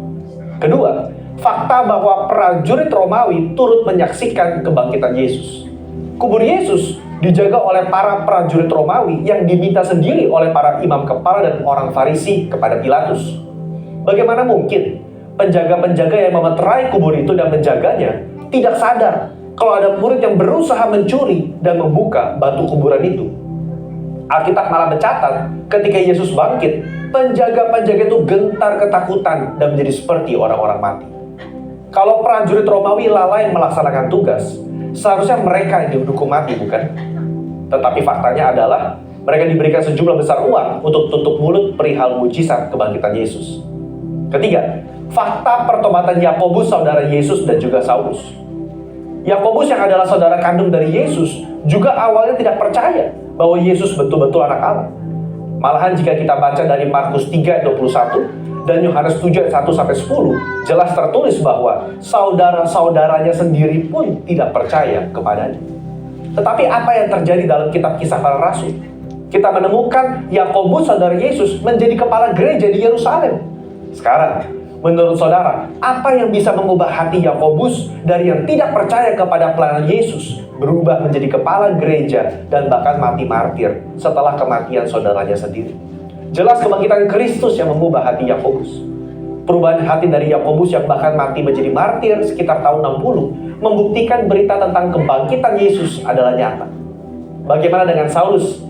Kedua, fakta bahwa prajurit Romawi turut menyaksikan kebangkitan Yesus. Kubur Yesus dijaga oleh para prajurit Romawi yang diminta sendiri oleh para imam kepala dan orang Farisi kepada Pilatus. Bagaimana mungkin penjaga-penjaga yang memeterai kubur itu dan menjaganya tidak sadar kalau ada murid yang berusaha mencuri dan membuka batu kuburan itu? Alkitab malah mencatat ketika Yesus bangkit, penjaga-penjaga itu gentar ketakutan dan menjadi seperti orang-orang mati. Kalau prajurit Romawi lalai melaksanakan tugas, seharusnya mereka yang dihukum mati, bukan? Tetapi faktanya adalah mereka diberikan sejumlah besar uang untuk tutup mulut perihal mujizat kebangkitan Yesus. Ketiga, fakta pertobatan Yakobus, saudara Yesus dan juga Saulus. Yakobus yang adalah saudara kandung dari Yesus juga awalnya tidak percaya bahwa Yesus betul-betul anak Allah. Malahan jika kita baca dari Markus 3:21 dan Yohanes 7:1-10, jelas tertulis bahwa saudara-saudaranya sendiri pun tidak percaya kepadanya. Tetapi apa yang terjadi dalam kitab Kisah Para Rasul? Kita menemukan Yakobus, saudara Yesus, menjadi kepala gereja di Yerusalem. Sekarang, menurut saudara, apa yang bisa mengubah hati Yakobus dari yang tidak percaya kepada pelayanan Yesus berubah menjadi kepala gereja dan bahkan mati martir setelah kematian saudaranya sendiri? Jelas kebangkitan Kristus yang mengubah hati Yakobus. Perubahan hati dari Yakobus yang bahkan mati menjadi martir sekitar tahun 60 membuktikan berita tentang kebangkitan Yesus adalah nyata. Bagaimana dengan Saulus?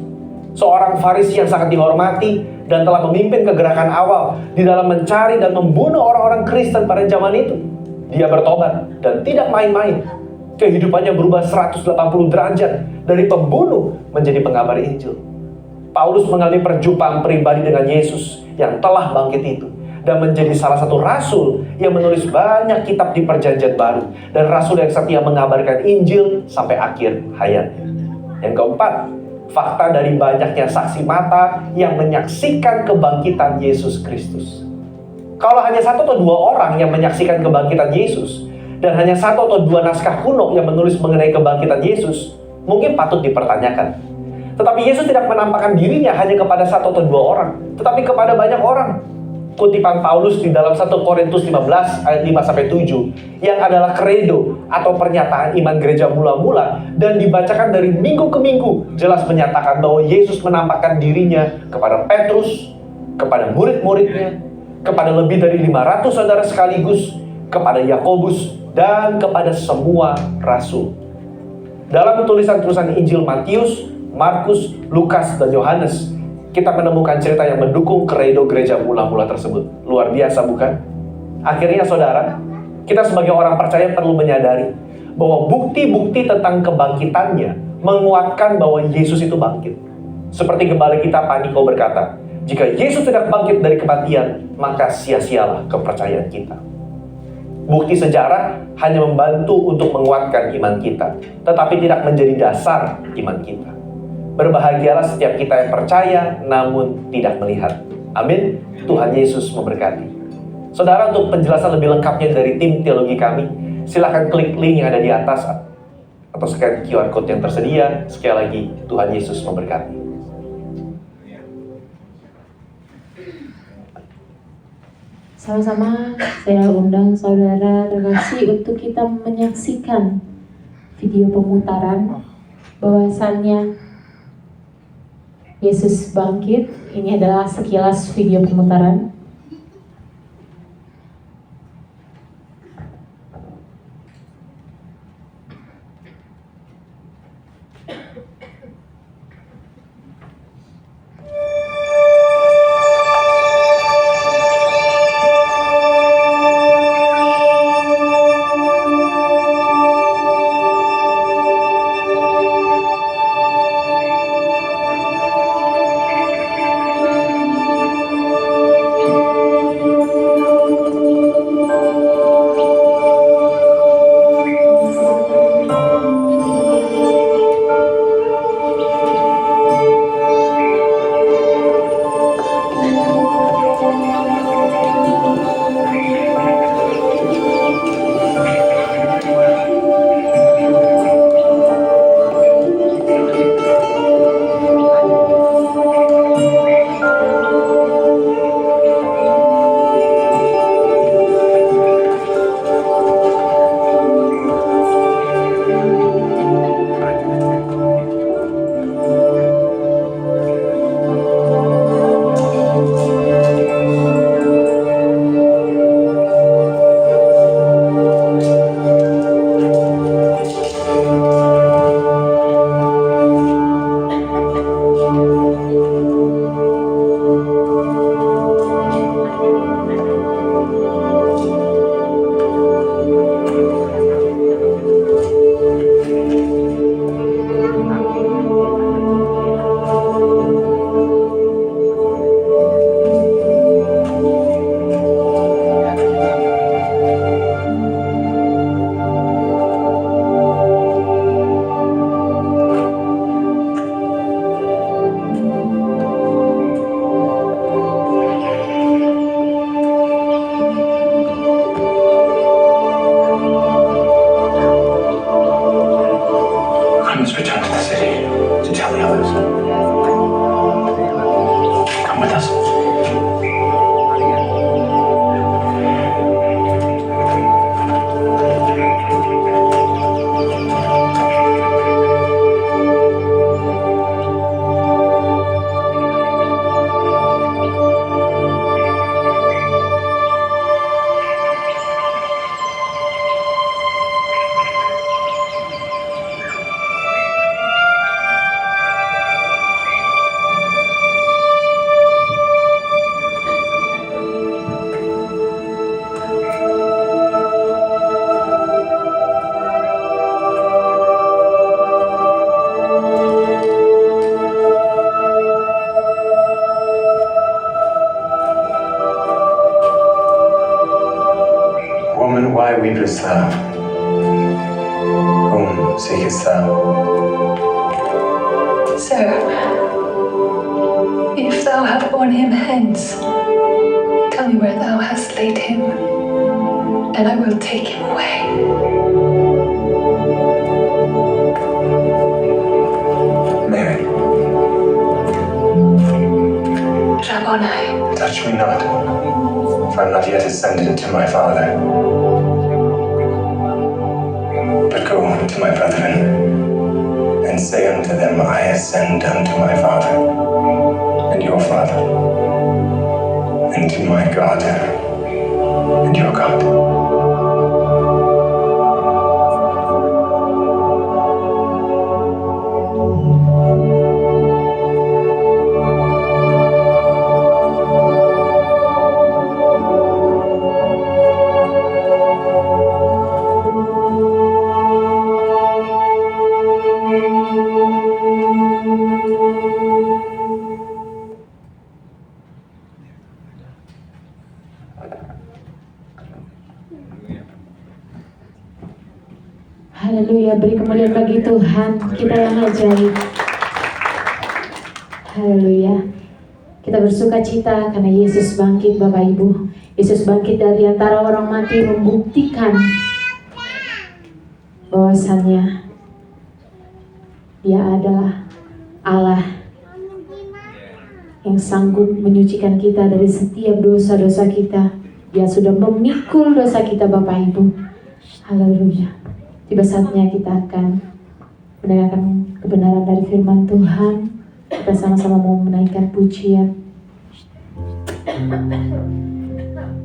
Seorang Farisi yang sangat dihormati dan telah memimpin kegerakan awal di dalam mencari dan membunuh orang-orang Kristen pada zaman itu. Dia bertobat dan tidak main-main. Kehidupannya berubah 180 derajat dari pembunuh menjadi pengabar Injil. Paulus mengalami perjumpaan pribadi dengan Yesus yang telah bangkit itu dan menjadi salah satu rasul yang menulis banyak kitab di Perjanjian Baru dan rasul yang setia mengabarkan Injil sampai akhir hayatnya. Yang keempat, fakta dari banyaknya saksi mata yang menyaksikan kebangkitan Yesus Kristus. Kalau hanya 1 atau 2 orang yang menyaksikan kebangkitan Yesus, dan hanya 1 atau 2 naskah kuno yang menulis mengenai kebangkitan Yesus, mungkin patut dipertanyakan. Tetapi Yesus tidak menampakkan dirinya hanya kepada 1 atau 2 orang, tetapi kepada banyak orang. Kutipan Paulus di dalam 1 Korintus 15 ayat 5-7 yang adalah kredo atau pernyataan iman gereja mula-mula dan dibacakan dari minggu ke minggu jelas menyatakan bahwa Yesus menampakkan dirinya kepada Petrus, kepada murid-muridnya, kepada lebih dari 500 saudara sekaligus, kepada Yakobus dan kepada semua rasul. Dalam tulisan-tulisan Injil Matius, Markus, Lukas, dan Yohanes, kita menemukan cerita yang mendukung kredo gereja mula-mula tersebut. Luar biasa, bukan? Akhirnya saudara, kita sebagai orang percaya perlu menyadari bahwa bukti-bukti tentang kebangkitannya menguatkan bahwa Yesus itu bangkit. Seperti gembala kita Paniko berkata, jika Yesus tidak bangkit dari kematian, maka sia-sialah kepercayaan kita. Bukti sejarah hanya membantu untuk menguatkan iman kita, tetapi tidak menjadi dasar iman kita. Berbahagialah setiap kita yang percaya namun tidak melihat. Amin. Tuhan Yesus memberkati. Saudara, untuk penjelasan lebih lengkapnya dari tim teologi kami, silakan klik link yang ada di atas atau scan QR code yang tersedia. Sekali lagi, Tuhan Yesus memberkati. Sama-sama saya undang saudara relasi untuk kita menyaksikan video pemutaran bahwasannya Yesus bangkit. Ini adalah sekilas video pemutaran. must return to the city to tell the others. Come with us. Woman, why weepest thou? Whom seekest thou? Sir, if thou have borne him hence, tell me where thou hast laid him, and I will take him away. Mary, Rabboni, touch me not, for I am not yet ascended to my Father. But go to my brethren, and say unto them, I ascend unto my Father, and your Father, and to my God, and your God. Haleluya, beri kemuliaan bagi Tuhan kita yang ajaib. Haleluya. Kita bersuka cita karena Yesus bangkit, Bapak Ibu. Yesus bangkit dari antara orang mati, membuktikan bahwasannya Dia adalah Allah yang sanggup menyucikan kita dari setiap dosa-dosa kita. Dia sudah memikul dosa kita, Bapak Ibu. Haleluya. Tiba saatnya kita akan mendengarkan kebenaran dari firman Tuhan. Kita sama-sama mau menaikkan pujian.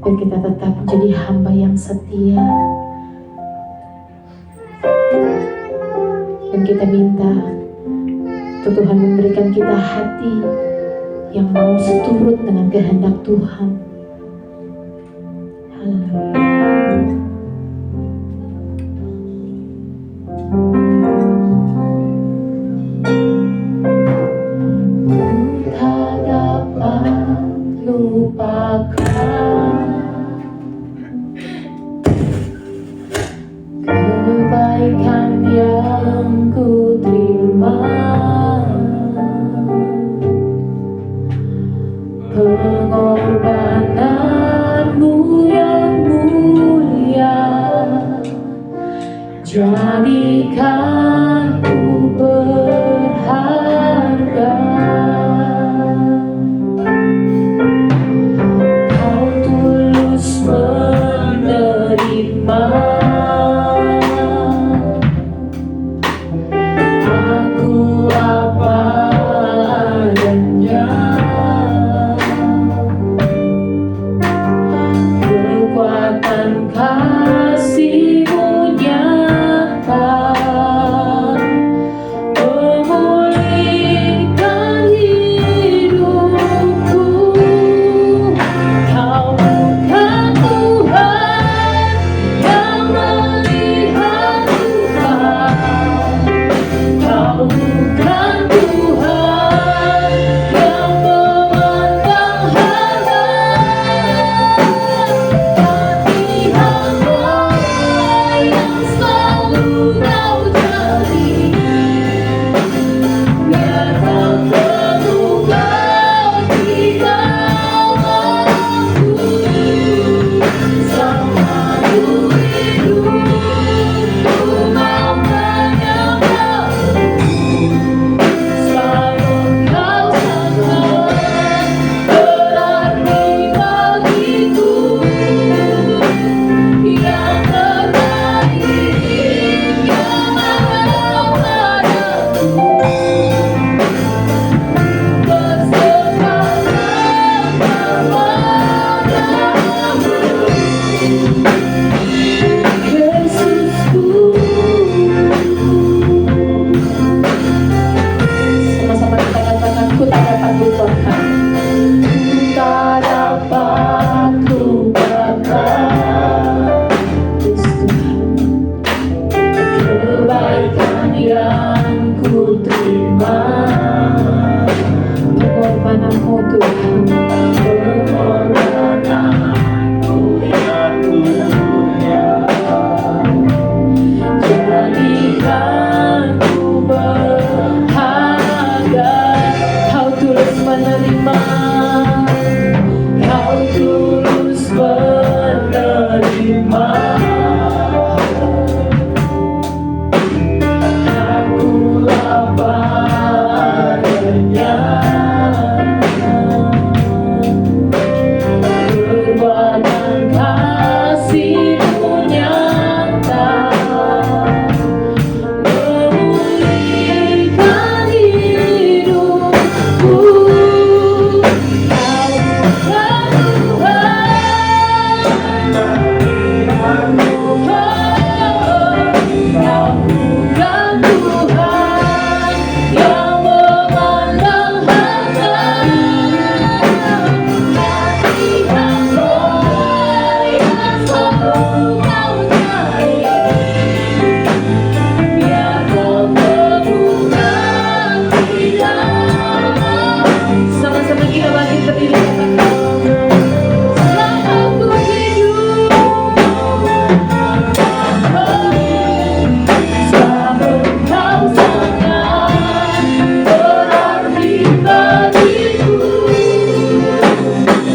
Biar kita tetap menjadi hamba yang setia. Dan kita minta untuk Tuhan memberikan kita hati yang mau seturut dengan kehendak Tuhan. Haleluya. Tak dapat lupakan kebaikan yang ku terima, pengorbananmu yang mulia, jadikan ku berharga. Kau tulus menerima aku ku terima pengorbananmu Tuhan, pengorbananmu yang mulia. jadikanku berharga. Kau tulus menerima, kau tulus menerima. Aku laparnya perbuatan kasih-Mu nyata, memulihkan hidupku. Kau bukan Tuhan yang memandang harta. Hati hamba yang selalu Kau cari, biar Kau temukan kita. Sama-sama kita bangkit berdiri, katakan, selama aku hidup, selama Kau sangat berarti bagiku.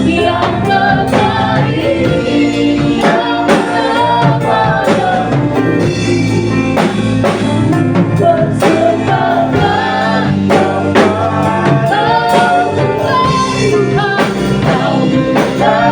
Yang terbaik yang padamu, bersepakat Kau bukan Tuhan, Kau bukan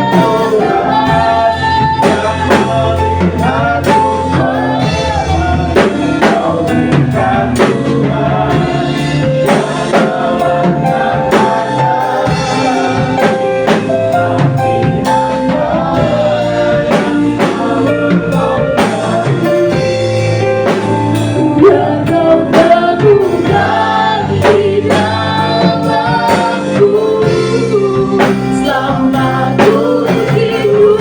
biar Kau temukan di dalamku. Selama ku hidup,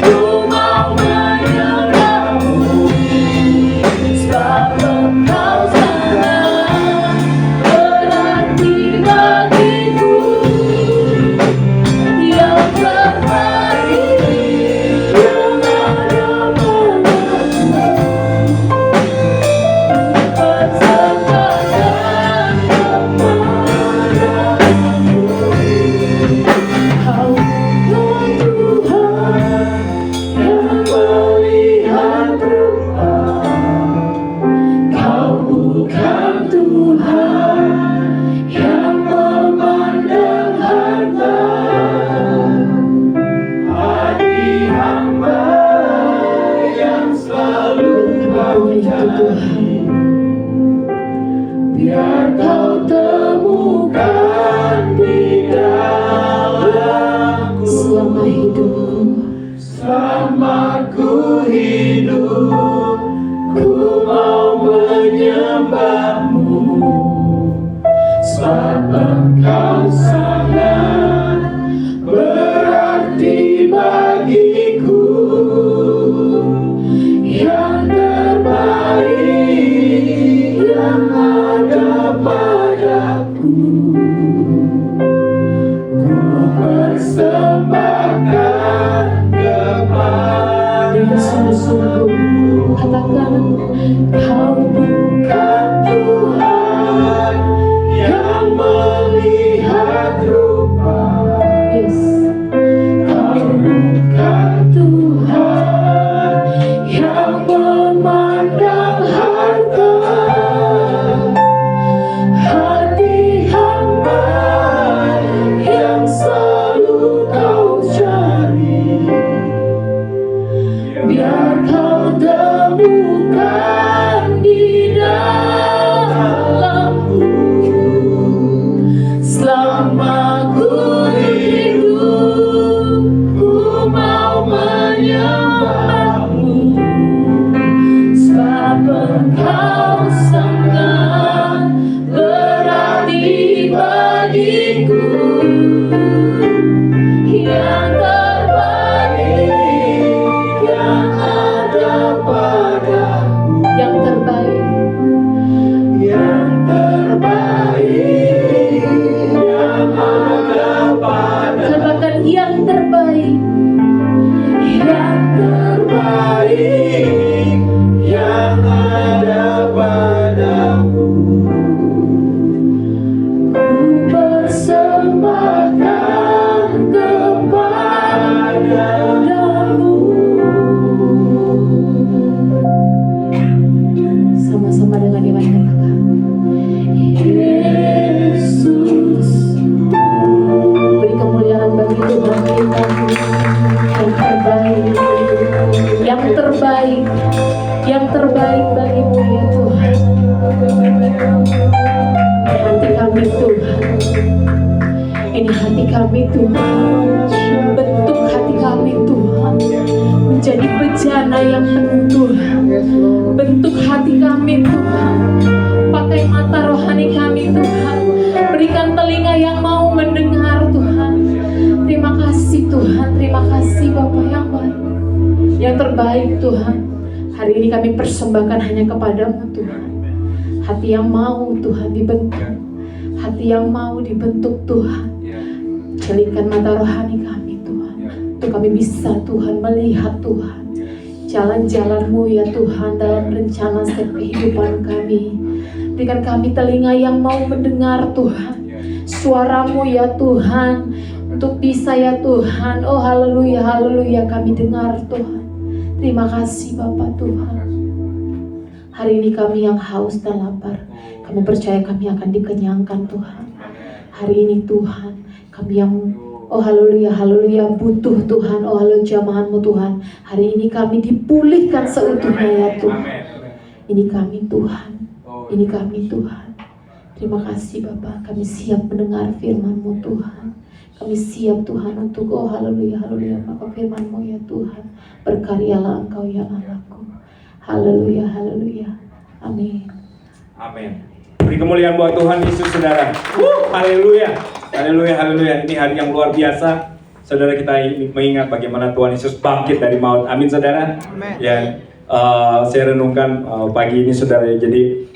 ku mau menyerahmu. Sebab Engkau sangat berarti bagiku. Yang terbaik yang ada padamu, bersepakat kepadamu. Kau bukan Tuhan yang melihat rupa, Kau bukan Tuhan yang memandang harta. Hati hamba yang selalu Kau cari, biar Kau temukan di dalamku. Selama hidupku, selama ku hidup, ku mau menyembah-Mu. Sebab Engkau sangat berarti bagiku. Yang terbaik yang ada padaku, ku persembahkan kepada dengan sungguh-sungguh. Katakan, Kau bukan Tuhan yang melihat rupa, kami Tuhan, bentuk hati kami Tuhan menjadi bejana yang penuh Tuhan. Bentuk hati kami Tuhan, pakai mata rohani kami Tuhan, berikan telinga yang mau mendengar Tuhan. Terima kasih Tuhan, terima kasih Bapa yang baik, yang terbaik Tuhan. Hari ini kami persembahkan hanya kepadamu Tuhan. Hati yang mau Tuhan dibentuk, hati yang mau dibentuk Tuhan. Celingkan mata rohani kami Tuhan, untuk kami bisa Tuhan melihat Tuhan jalan-jalan-Mu ya Tuhan dalam rencana setiap kehidupan kami. Berikan kami telinga yang mau mendengar Tuhan suara-Mu ya Tuhan, untuk bisa ya Tuhan, oh haleluya, haleluya kami dengar Tuhan. Terima kasih Bapak Tuhan. Hari ini kami yang haus dan lapar, kami percaya kami akan dikenyangkan Tuhan. Hari ini Tuhan, kami yang oh haleluya, haleluya butuh Tuhan, oh haleluya jamahan-Mu Tuhan. Hari ini kami dipulihkan seutuhnya ya Tuhan. Ini kami Tuhan, ini kami Tuhan. Terima kasih Bapak, kami siap mendengar firman-Mu Tuhan. Kami siap Tuhan untuk oh haleluya, haleluya maka firman-Mu ya Tuhan. Berkaryalah Engkau ya Allahku. Haleluya, haleluya. Amin. Amin. Beri kemuliaan buat Tuhan Yesus, saudara. Haleluya, haleluya, haleluya. Ini hari yang luar biasa. Saudara, kita mengingat bagaimana Tuhan Yesus bangkit dari maut. Amin, saudara. Amin. Ya, saya renungkan pagi ini, saudara. Jadi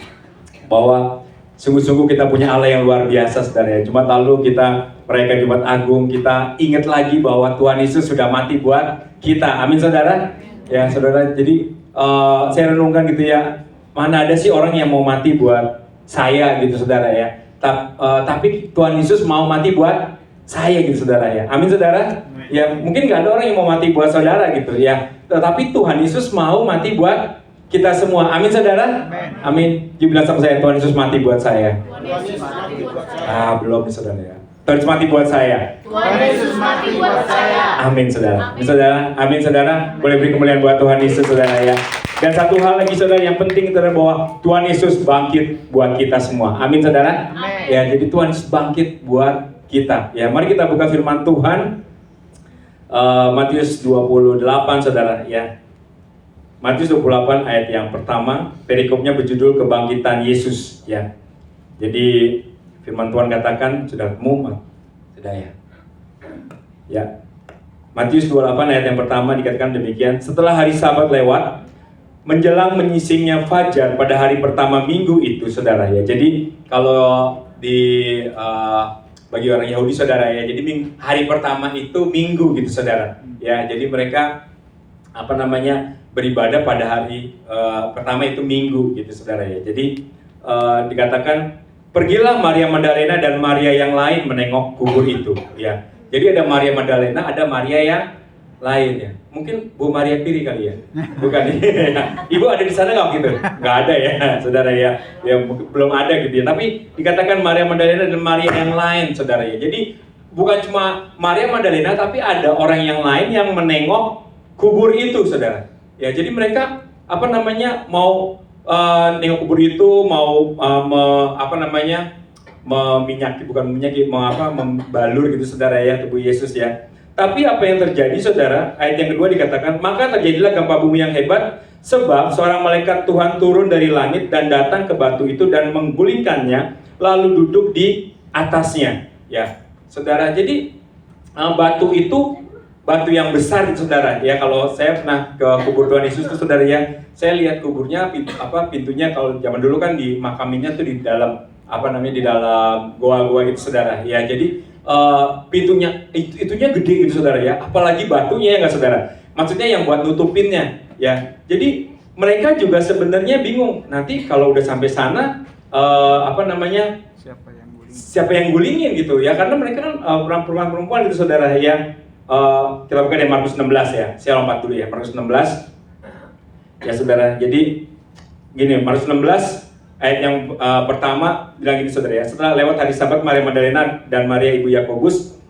bahwa sungguh-sungguh kita punya Allah yang luar biasa, saudara. Jumat lalu kita merayakan Jumat Agung. Kita ingat lagi bahwa Tuhan Yesus sudah mati buat kita. Amin, saudara. Ya, saudara. Jadi saya renungkan gitu ya, mana ada sih orang yang mau mati buat saya gitu saudara ya. Tapi Tuhan Yesus mau mati buat saya gitu saudara ya. Amin saudara. Ya mungkin nggak ada orang yang mau mati buat saudara gitu ya. Tetapi Tuhan Yesus mau mati buat kita semua. Amin saudara. Amin. Bilang sama saya, Tuhan Yesus mati buat saya. Belum nih saudara ya. Tuhan Yesus mati buat saya. Tuhan Yesus mati buat saya. Amin saudara. Amin saudara. Amin saudara. Boleh beri kemuliaan buat Tuhan Yesus saudara ya. Dan satu hal lagi saudara yang penting saudara, bahwa Tuhan Yesus bangkit buat kita semua. Amin saudara. Amin. Ya, jadi Tuhan Yesus bangkit buat kita. Ya, mari kita buka firman Tuhan. Matius 28 saudara ya. Matius 28 ayat yang pertama, perikopnya berjudul kebangkitan Yesus ya. Jadi firman Tuhan katakan, sudah ketemu sudah ya. Ya. Matius 28 ayat yang pertama dikatakan demikian, setelah hari Sabat lewat, menjelang menyisingnya fajar pada hari pertama minggu itu saudara ya. Jadi kalau di bagi orang Yahudi saudara ya, jadi hari pertama itu minggu gitu saudara ya. Jadi mereka beribadah pada hari pertama itu minggu gitu saudara ya. Jadi dikatakan pergilah Maria Magdalena dan Maria yang lain menengok kubur itu ya. Jadi ada Maria Magdalena, ada Maria yang lain ya. Mungkin Bu Maria Piri kali ya, bukan ya. Ibu ada di sana nggak gitu? Nggak ada ya, saudara ya. Ya belum ada gitu ya. Tapi dikatakan Maria Magdalena dan Maria yang lain, saudara ya. Jadi bukan cuma Maria Magdalena, tapi ada orang yang lain yang menengok kubur itu, saudara. Ya, jadi mereka mau nengok kubur itu, mau membalur gitu, saudara ya, tubuh Yesus ya. Tapi apa yang terjadi saudara, ayat yang kedua dikatakan, maka terjadilah gempa bumi yang hebat, sebab seorang malaikat Tuhan turun dari langit dan datang ke batu itu dan menggulingkannya, lalu duduk di atasnya. Ya, saudara, jadi batu itu, batu yang besar itu saudara. Ya, kalau saya pernah ke kubur Tuhan Yesus itu saudara ya, saya lihat kuburnya, pintunya kalau zaman dulu kan di makaminya tuh di dalam, di dalam goa-goa itu saudara. Ya, jadi pintunya itunya gede gitu saudara ya, apalagi batunya ya nggak saudara, maksudnya yang buat nutupinnya ya. Jadi mereka juga sebenarnya bingung nanti kalau udah sampai sana siapa yang gulingin gitu ya, karena mereka kan perempuan gitu saudara ya. Kita buka di Markus 16 ya, saya lompat dulu ya, Markus 16 ya saudara. Jadi gini, Markus 16 ayat yang pertama bilang gini saudara ya, setelah lewat hari Sabat, Maria Magdalena dan Maria ibu Yakobus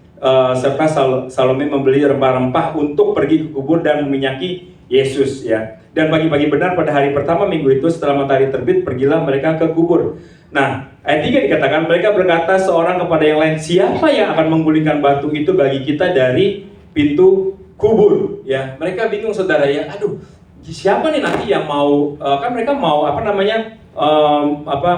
serta Salome membeli rempah-rempah untuk pergi ke kubur dan meminyaki Yesus ya. Dan pagi-pagi benar pada hari pertama minggu itu setelah matahari terbit, pergilah mereka ke kubur. Nah, ayat 3 dikatakan mereka berkata seorang kepada yang lain, siapa yang akan menggulingkan batu itu bagi kita dari pintu kubur? Ya, mereka bingung saudara ya. Aduh, siapa nih nanti yang mau kan mereka mau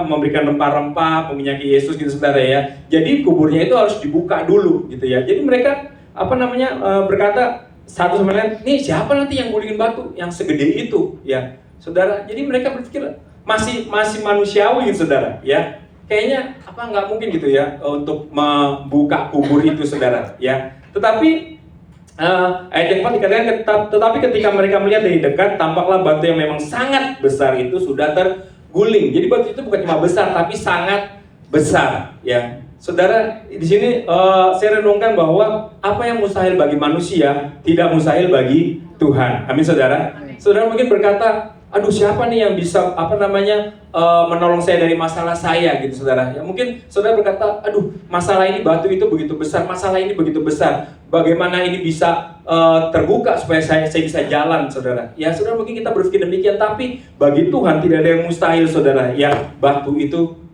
memberikan rempah-rempah, meminyaki Yesus gitu saudara ya. Jadi kuburnya itu harus dibuka dulu gitu ya. Jadi mereka berkata satu sama lain, nih siapa nanti yang gulingin batu yang segede itu ya saudara. Jadi mereka berpikir masih manusiawi saudara ya. Kayaknya nggak mungkin gitu ya untuk membuka kubur itu saudara ya. Tetapi ayat yang 4 dikatakan, tetapi ketika mereka melihat dari dekat, tampaklah batu yang memang sangat besar itu sudah terguling. Jadi batu itu bukan cuma besar, tapi sangat besar ya. Saudara, di sini saya renungkan bahwa apa yang mustahil bagi manusia tidak mustahil bagi Tuhan. Amin saudara. Saudara mungkin berkata, aduh siapa nih yang bisa menolong saya dari masalah saya gitu saudara. Ya mungkin saudara berkata, aduh masalah ini batu itu begitu besar, masalah ini begitu besar. Bagaimana ini bisa terbuka supaya saya bisa jalan saudara. Ya saudara mungkin kita berpikir demikian, tapi bagi Tuhan tidak ada yang mustahil saudara. Ya batu itu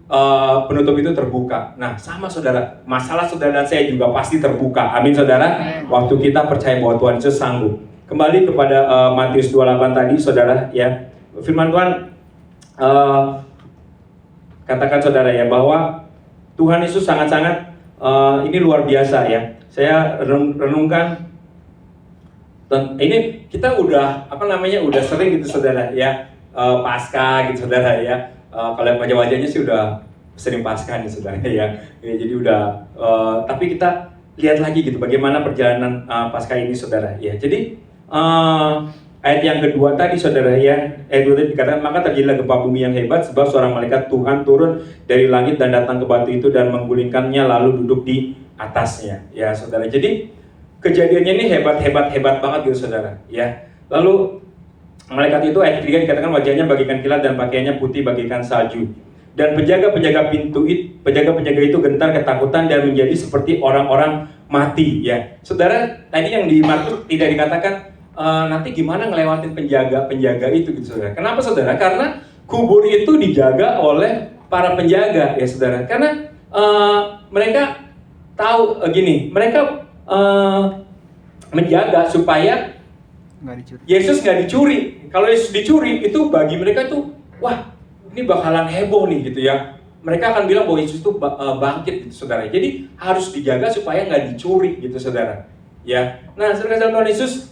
penutup itu terbuka. Nah sama saudara, masalah saudara dan saya juga pasti terbuka. Amin saudara. Waktu kita percaya bahwa Tuhan Yesus sanggup. Kembali kepada Matius 28 tadi saudara ya. Firman Tuhan katakan saudara ya bahwa Tuhan Yesus sangat-sangat ini luar biasa ya. Saya renungkan ini kita udah udah sering gitu saudara ya, Paskah gitu saudara ya. Kalau wajah-wajahnya sih udah sering Paskah nih saudara ya. Jadi udah tapi kita lihat lagi gitu bagaimana perjalanan Paskah ini saudara ya. Jadi ayat yang kedua tadi saudara ya, ayat 2 tadi dikatakan, maka terjadilah gempa bumi yang hebat sebab seorang malaikat Tuhan turun dari langit dan datang ke batu itu dan menggulingkannya lalu duduk di atasnya ya saudara. Jadi kejadiannya ini hebat banget gitu saudara ya. Lalu malaikat itu ayat 3 dikatakan wajahnya bagaikan kilat dan pakaiannya putih bagaikan salju. Dan penjaga-penjaga itu gentar ketakutan dan menjadi seperti orang-orang mati ya. Saudara, tadi yang di Markus tidak dikatakan nanti gimana ngelewatin penjaga itu gitu saudara. Kenapa saudara? Karena kubur itu dijaga oleh para penjaga ya saudara. Karena mereka tahu mereka menjaga supaya Yesus nggak dicuri. Kalau Yesus dicuri itu bagi mereka tuh, wah ini bakalan heboh nih gitu ya. Mereka akan bilang bahwa Yesus itu bangkit gitu saudara. Jadi harus dijaga supaya nggak dicuri gitu saudara. Ya, nah saudara Tuhan Yesus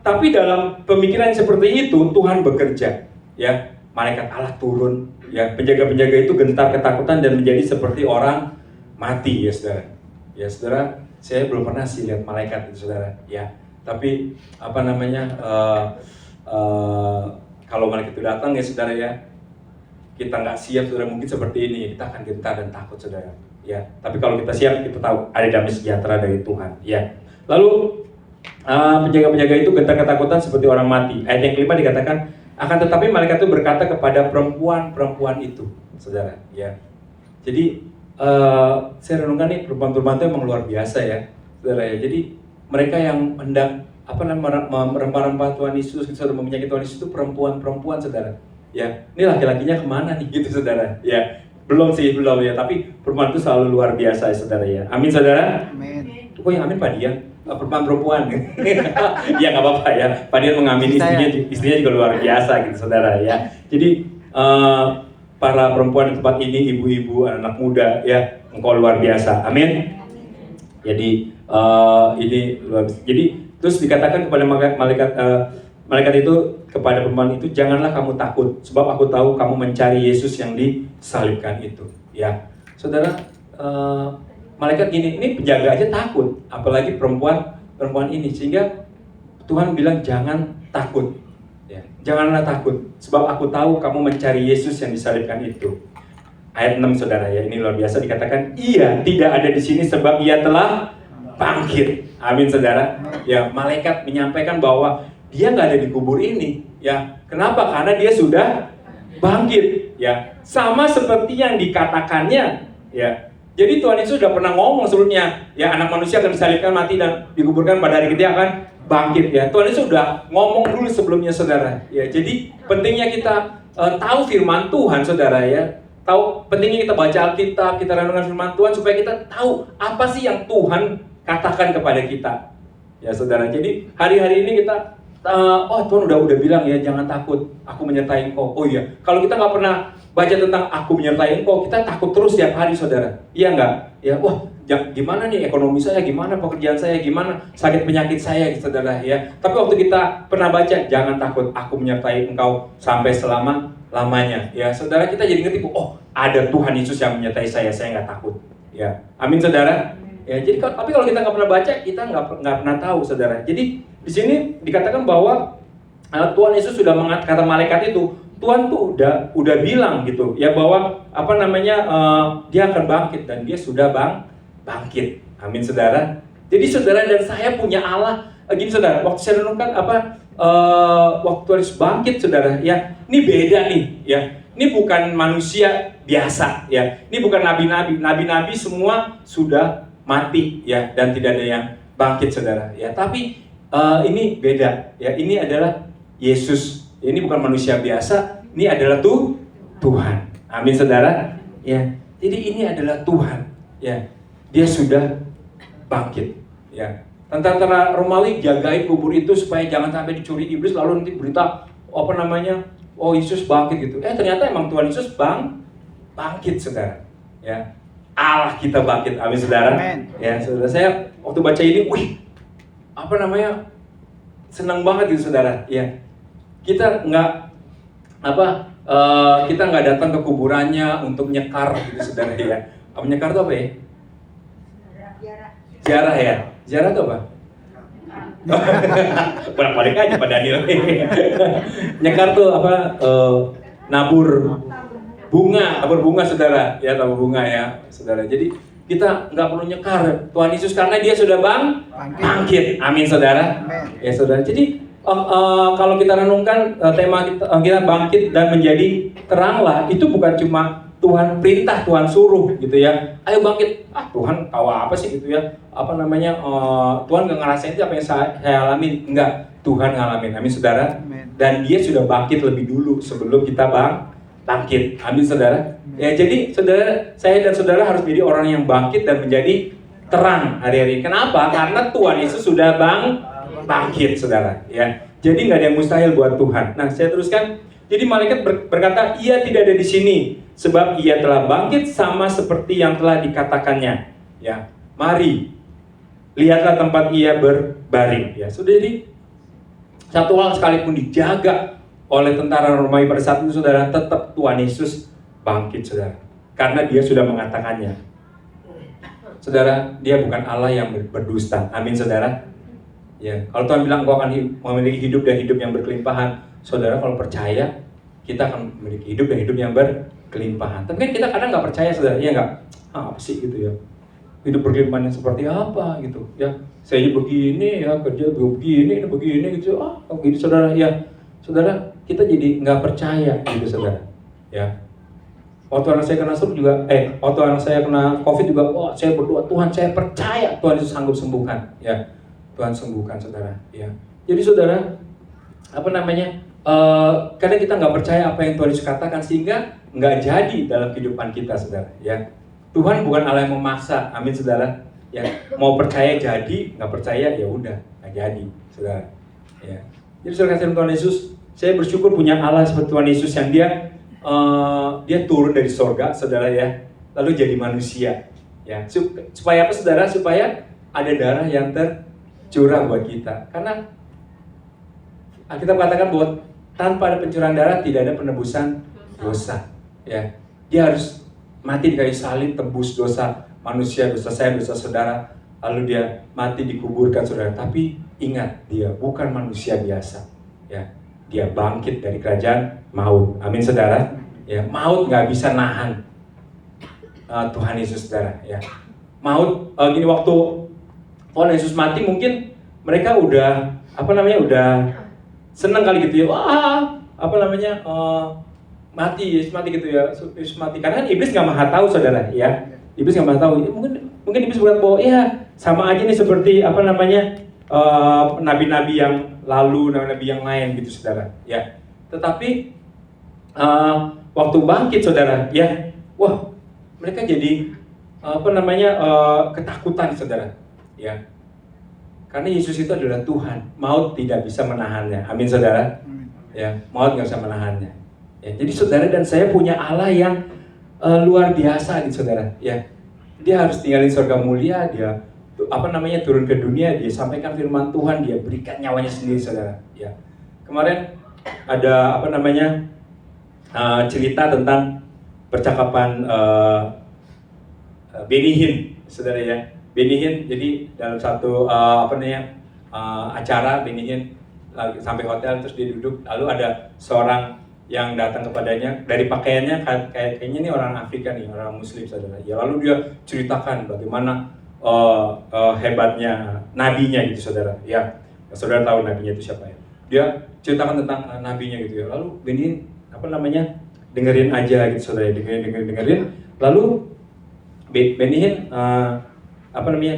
tapi dalam pemikiran seperti itu Tuhan bekerja. Ya, malaikat Allah turun. Ya, penjaga-penjaga itu gentar ketakutan dan menjadi seperti orang mati ya saudara. Ya saudara, saya belum pernah sih lihat malaikat itu saudara. Ya. Tapi kalau malaikat itu datang ya saudara ya, kita nggak siap saudara mungkin seperti ini, kita akan gentar dan takut saudara ya. Tapi kalau kita siap, kita tahu ada damai sejahtera dari Tuhan ya. Lalu penjaga-penjaga itu gentar ketakutan seperti orang mati. Ayat yang kelima dikatakan, akan tetapi malaikat itu berkata kepada perempuan itu saudara ya. Jadi saya renungkan nih perempuan-perempuan itu emang luar biasa ya saudara ya. Jadi mereka yang hendak merempah-rempah Tuhan Yesus, saudara, meminyaki Tuhan Yesus itu perempuan saudara. Ya, ini laki-lakinya kemana nih gitu saudara? Ya, belum ya. Tapi perempuan itu selalu luar biasa saudara ya. Amin saudara. Amin. Kok yang amin Pak Dian? Perempuan. Ya nggak apa-apa ya. Pak Dian mengamin istrinya juga luar biasa gitu saudara ya. Jadi para perempuan di tempat ini, ibu-ibu, anak muda ya, engkau luar biasa. Amin. Jadi ini luar biasa. Jadi terus dikatakan kepada malaikat itu kepada perempuan itu, janganlah kamu takut, sebab aku tahu kamu mencari Yesus yang disalibkan itu. Ya, saudara, malaikat ini penjaga aja takut, apalagi perempuan ini, sehingga Tuhan bilang jangan takut, ya, janganlah takut, sebab aku tahu kamu mencari Yesus yang disalibkan itu. Ayat 6 saudara ya, ini luar biasa dikatakan, ia tidak ada di sini sebab ia telah bangkit. Amin saudara. Ya, malaikat menyampaikan bahwa dia nggak ada di kubur ini. Ya, kenapa? Karena dia sudah bangkit. Ya, sama seperti yang dikatakannya. Ya, jadi Tuhan Yesus sudah pernah ngomong sebelumnya. Ya, anak manusia akan disalibkan, mati dan dikuburkan pada hari ketiga akan bangkit. Ya, Tuhan Yesus sudah ngomong dulu sebelumnya saudara. Ya, jadi pentingnya kita tahu firman Tuhan saudara ya. tahu pentingnya kita baca Alkitab, kita renungkan firman Tuhan supaya kita tahu apa sih yang Tuhan katakan kepada kita. Ya saudara, jadi hari-hari ini kita oh Tuhan udah bilang ya jangan takut, aku menyertai engkau. Oh iya, kalau kita nggak pernah baca tentang aku menyertai engkau, kita takut terus setiap hari saudara. Iya nggak? Ya wah gimana nih ekonomi saya, gimana pekerjaan saya, gimana sakit penyakit saya saudara ya. Tapi waktu kita pernah baca jangan takut, aku menyertai engkau sampai selama-lamanya. Ya saudara, kita jadi ngerti oh ada Tuhan Yesus yang menyertai saya nggak takut. Ya amin saudara. Ya, jadi tapi kalau kita nggak pernah baca, kita nggak pernah tahu, saudara. Jadi di sini dikatakan bahwa Tuhan Yesus sudah kata malaikat itu, Tuhan tuh udah bilang gitu, ya bahwa apa namanya dia akan bangkit dan dia sudah bangkit. Amin, saudara. Jadi saudara dan saya punya Allah. Gini saudara, waktu saya renungkan waktu Tuhan Yesus bangkit, saudara, ya ini beda nih, ya. Ini bukan manusia biasa, ya. Ini bukan nabi-nabi. Nabi-nabi semua sudah mati ya dan tidak ada yang bangkit saudara ya, tapi ini beda ya, ini adalah Yesus, ini bukan manusia biasa, ini adalah Tuhan. Amin saudara ya, jadi ini adalah Tuhan ya, dia sudah bangkit ya. Tentara Romawi jagain kubur itu supaya jangan sampai dicuri iblis, lalu nanti berita apa namanya, oh Yesus bangkit gitu. Ternyata emang Tuhan Yesus bangkit saudara ya. Allah kita bangkit, amin saudara. Amen. Ya saudara, saya waktu baca ini, apa namanya, senang banget gitu saudara. Ya, kita kita nggak datang ke kuburannya untuk nyekar gitu saudara ya. Nyekar itu apa ya? Ziarah ya. Ziarah itu apa? Balik aja Pak Daniel. Nyekar tuh apa? Nabur bunga saudara ya, tabur bunga ya saudara. Jadi kita nggak perlu nyekar Tuhan Yesus karena dia sudah bangkit. Amin saudara. Amen. Ya saudara. Jadi kalau kita renungkan tema kita bangkit dan menjadi teranglah, itu bukan cuma Tuhan perintah, Tuhan suruh gitu ya. Ayo bangkit. Tuhan tahu apa sih gitu ya. Apa namanya? Tuhan nggak ngerasain itu apa yang saya alamin. Enggak, Tuhan ngalamin. Amin saudara. Amen. Dan dia sudah bangkit lebih dulu sebelum kita bangkit. Amin saudara. Ya jadi saudara, saya dan saudara harus menjadi orang yang bangkit dan menjadi terang hari-hari. Kenapa? Karena Tuhan Yesus sudah bangkit saudara ya. Jadi nggak ada yang mustahil buat Tuhan. Nah saya teruskan. Jadi malaikat berkata, ia tidak ada di sini sebab ia telah bangkit sama seperti yang telah dikatakannya. Ya, mari lihatlah tempat ia berbaring. Ya, sudah. Jadi satu hal sekalipun dijaga oleh tentara Romawi pada saat itu saudara, tetap Tuhan Yesus bangkit saudara, karena dia sudah mengatakannya. Saudara, dia bukan Allah yang berdusta. Amin saudara. Ya, kalau Tuhan bilang kau akan memiliki hidup dan hidup yang berkelimpahan, saudara kalau percaya kita akan memiliki hidup dan hidup yang berkelimpahan. Tapi kan kita kadang nggak percaya saudara, iya nggak? Apa sih gitu ya? Hidup berkelimpahan seperti apa gitu ya? Saya begini ya, kerja begini gitu. Begini saudara ya. Saudara, kita jadi nggak percaya gitu saudara ya. Waktu anak saya kena stroke juga, waktu anak saya kena COVID juga, saya berdoa, Tuhan saya percaya Tuhan Yesus sanggup sembuhkan ya. Tuhan sembuhkan saudara ya. Jadi saudara, apa namanya, kadang kita nggak percaya apa yang Tuhan Yesus katakan sehingga nggak jadi dalam kehidupan kita saudara ya. Tuhan bukan Allah yang memaksa, amin saudara ya. Mau percaya jadi, nggak percaya ya udah nggak jadi saudara ya. Jadi saudara kasih Tuhan Yesus, saya bersyukur punya Allah seperti Tuhan Yesus yang dia turun dari sorga saudara ya, lalu jadi manusia ya. Supaya apa saudara? Supaya ada darah yang tercurah buat kita. Karena kita katakan bahwa tanpa ada pencurahan darah tidak ada penebusan dosa ya. Dia harus mati di kayu salib tebus dosa manusia, dosa saya, dosa saudara, lalu dia mati dikuburkan saudara. Tapi ingat, dia bukan manusia biasa ya. Dia bangkit dari kerajaan maut. Amin saudara ya. Maut nggak bisa nahan Tuhan Yesus saudara ya. Maut gini, waktu Tuhan Yesus mati mungkin mereka udah udah seneng kali gitu ya. Mati gitu ya. Yesus mati karena kan iblis nggak maha tahu saudara ya. Iblis nggak maha tahu. Mungkin iblis berkata bahwa ya sama aja nih seperti nabi-nabi yang lalu, nabi-nabi yang lain gitu saudara ya. Tetapi waktu bangkit saudara ya, wah, mereka jadi ketakutan, saudara. Ya, karena Yesus itu adalah Tuhan, maut tidak bisa menahannya. Amin, saudara. Ya, maut nggak bisa menahannya. Ya, jadi saudara dan saya punya Allah yang luar biasa, gitu, saudara. Ya, dia harus tinggalin surga mulia, dia turun ke dunia, dia sampaikan firman Tuhan, dia berikan nyawanya sendiri, saudara. Ya, kemarin ada cerita tentang percakapan Benny Hinn, saudara ya. Benny Hinn, jadi dalam satu acara Benny Hinn sampai hotel, terus dia duduk, lalu ada seorang yang datang kepadanya, dari pakaiannya kayaknya ini orang Afrika nih, orang Muslim, saudara. Ya, lalu dia ceritakan bagaimana hebatnya nabinya, gitu, saudara. Ya, saudara tahu nabinya itu siapa ya? Dia ceritakan tentang nabinya, gitu ya. Lalu Benny Hinn dengerin aja, gitu, saudara. Dengerin. Lalu Benny Hinn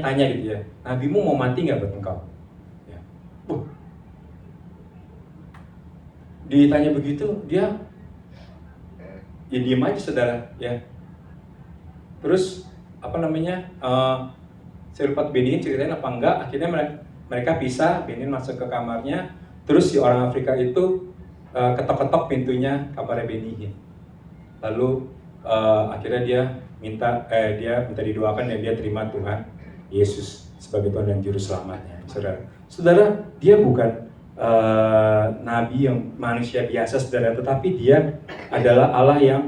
tanya, gitu ya, nabimu mau mati nggak buat engkau? Ya. Ditanya begitu, dia ya diem aja, saudara. Ya. Terus saya lupa Benny Hinn ceritain apa enggak. Akhirnya mereka pisah, Benny Hinn masuk ke kamarnya. Terus si orang Afrika itu ketok-ketok pintunya kamarnya Benny Hinn. Lalu akhirnya dia minta didoakan dan dia terima Tuhan Yesus sebagai Tuhan dan Juru Selamatnya, saudara. Saudara, dia bukan nabi yang manusia biasa, saudara, tetapi dia adalah Allah yang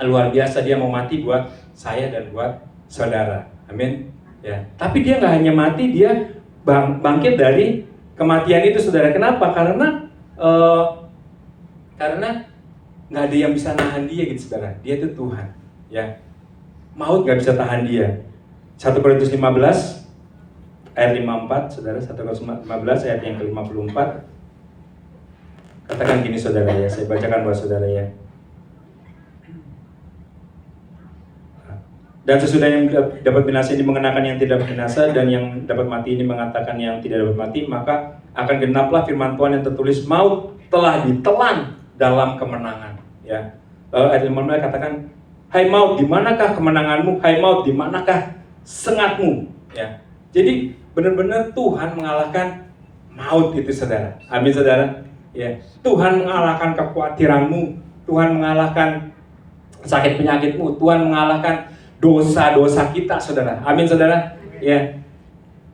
luar biasa. Dia mau mati buat saya dan buat saudara. Amin. Ya. Tapi dia nggak hanya mati, dia bangkit dari kematian itu, saudara. Kenapa? Karena nggak ada yang bisa nahan dia, gitu, saudara. Dia itu Tuhan. Ya. Maut nggak bisa tahan dia. 1 Korintus 15 ayat 54, saudara. 1 Korintus 15 ayat yang ke-54. Katakan gini, saudara ya. Saya bacakan buat saudara ya. Dan sesudah yang dapat binasa ini mengenakan yang tidak binasa, dan yang dapat mati ini mengatakan yang tidak dapat mati, maka akan genaplah firman Tuhan yang tertulis, maut telah ditelan dalam kemenangan. Ya. Ayat 15 katakan, hai maut, di manakah kemenanganmu? Hai maut, di manakah sengatmu? Ya. Jadi benar-benar Tuhan mengalahkan maut itu, saudara. Amin, saudara. Ya. Tuhan mengalahkan kekhawatiranmu, Tuhan mengalahkan sakit penyakitmu, Tuhan mengalahkan dosa-dosa kita, saudara. Amin, saudara. Ya.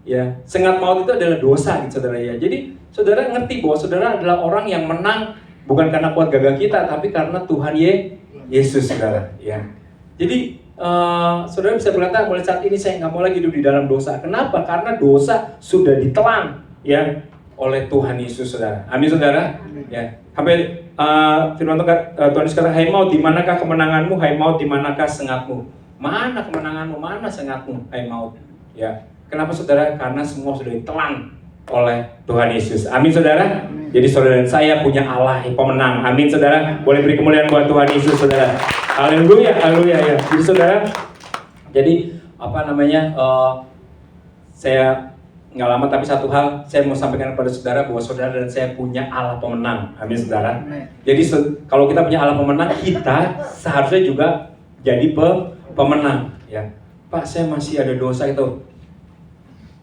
Ya, sengat maut itu adalah dosa, gitu, saudara ya. Jadi saudara ngerti bahwa saudara adalah orang yang menang bukan karena kuat gagah kita, tapi karena Tuhan Yesus, saudara. Ya. Jadi saudara bisa berkata, mulai saat ini saya nggak mau lagi hidup di dalam dosa. Kenapa? Karena dosa sudah ditelan, ya, oleh Tuhan Yesus, saudara. Amin, saudara. Ya. Sampai firman Tuhan sekarang, hai maut, di manakah kemenanganmu? Hai maut, di manakah sengatmu? Mana kemenanganmu? Mana sengatmu? Hai maut. Ya. Kenapa, saudara? Karena semua sudah ditelan oleh Tuhan Yesus. Amin, saudara. Jadi saudara dan saya punya Allah yang pemenang. Amin, saudara. Boleh beri kemuliaan buat Tuhan Yesus, saudara. Haleluya, haleluya ya. Jadi saudara, saya nggak lama, tapi satu hal saya mau sampaikan kepada saudara, bahwa saudara dan saya punya Allah pemenang. Amin, saudara. Jadi kalau kita punya Allah pemenang, kita seharusnya juga jadi pemenang. Ya, Pak, saya masih ada dosa itu.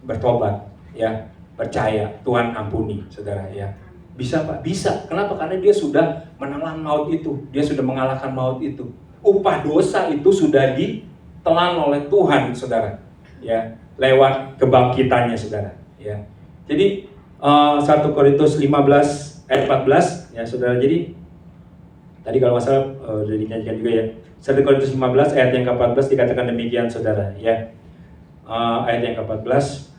Bertobat, ya, percaya, Tuhan ampuni, saudara, ya. Bisa, Pak, bisa. Kenapa? Karena dia sudah menelan maut itu, dia sudah mengalahkan maut itu. Upah dosa itu sudah ditelan oleh Tuhan, saudara, ya, lewat kebangkitannya, saudara, ya. Jadi 1 Korintus 15 ayat 14, ya, saudara. Jadi tadi kalau nggak salah udah dinyanyikan juga ya. 1 Korintus 15 ayat yang ke-14 dikatakan demikian, saudara, ya. Ayat yang ke-14.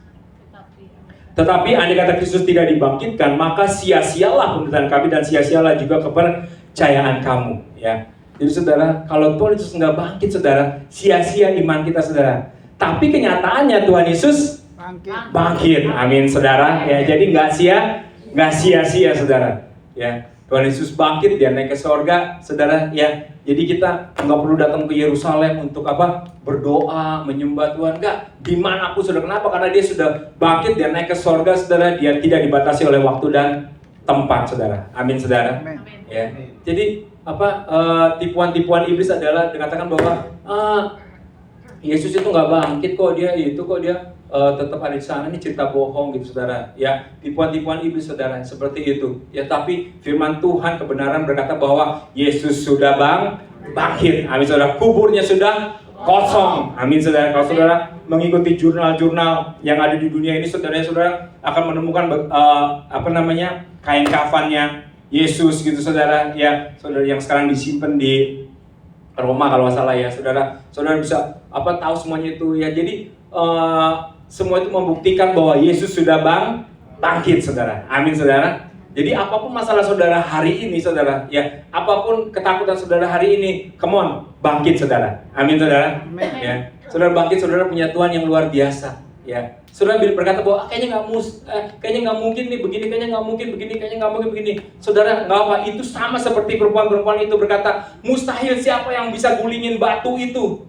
Tetapi andai kata Kristus tidak dibangkitkan, maka sia-sialah penderitaan kami dan sia-sialah juga kepercayaan kamu. Ya, jadi saudara, kalau Tuhan Yesus nggak bangkit, saudara, sia-sia iman kita, saudara. Tapi kenyataannya Tuhan Yesus bangkit. Amin, saudara. Ya, jadi nggak sia-sia, saudara. Ya, Tuhan Yesus bangkit, dia naik ke sorga, saudara. Ya, jadi kita nggak perlu datang ke Yerusalem untuk apa? Berdoa, menyembah Tuhan, enggak, dimanapun, saudara. Kenapa? Karena dia sudah bangkit, dia naik ke sorga, saudara. Dia tidak dibatasi oleh waktu dan tempat, saudara. Amin, saudara. Amin. Ya. Jadi tipuan-tipuan iblis adalah dikatakan bahwa Yesus itu nggak bangkit kok, dia tetap ada di sana, ini cerita bohong gitu saudara. Ya, tipuan-tipuan iblis saudara, seperti itu. Ya, tapi firman Tuhan kebenaran berkata bahwa Yesus sudah bangkit. Amin saudara. Kuburnya sudah kosong. Amin saudara. Kalau saudara mengikuti jurnal-jurnal yang ada di dunia ini, saudara akan menemukan kain kafannya Yesus gitu saudara. Ya, saudara yang sekarang disimpan di Roma kalau nggak salah ya, saudara bisa tahu semuanya itu ya. Jadi semua itu membuktikan bahwa Yesus sudah bangkit saudara. Amin saudara. Jadi apapun masalah saudara hari ini saudara, ya apapun ketakutan saudara hari ini, come on, bangkit saudara. Amin saudara. Amen. Ya, saudara bangkit, saudara punya Tuhan yang luar biasa. Ya, saudara berkata bahwa kayaknya nggak mungkin nih begini, kayaknya nggak mungkin begini, kayaknya nggak mungkin begini. Saudara nggak apa, itu sama seperti perempuan itu berkata, mustahil siapa yang bisa gulingin batu itu.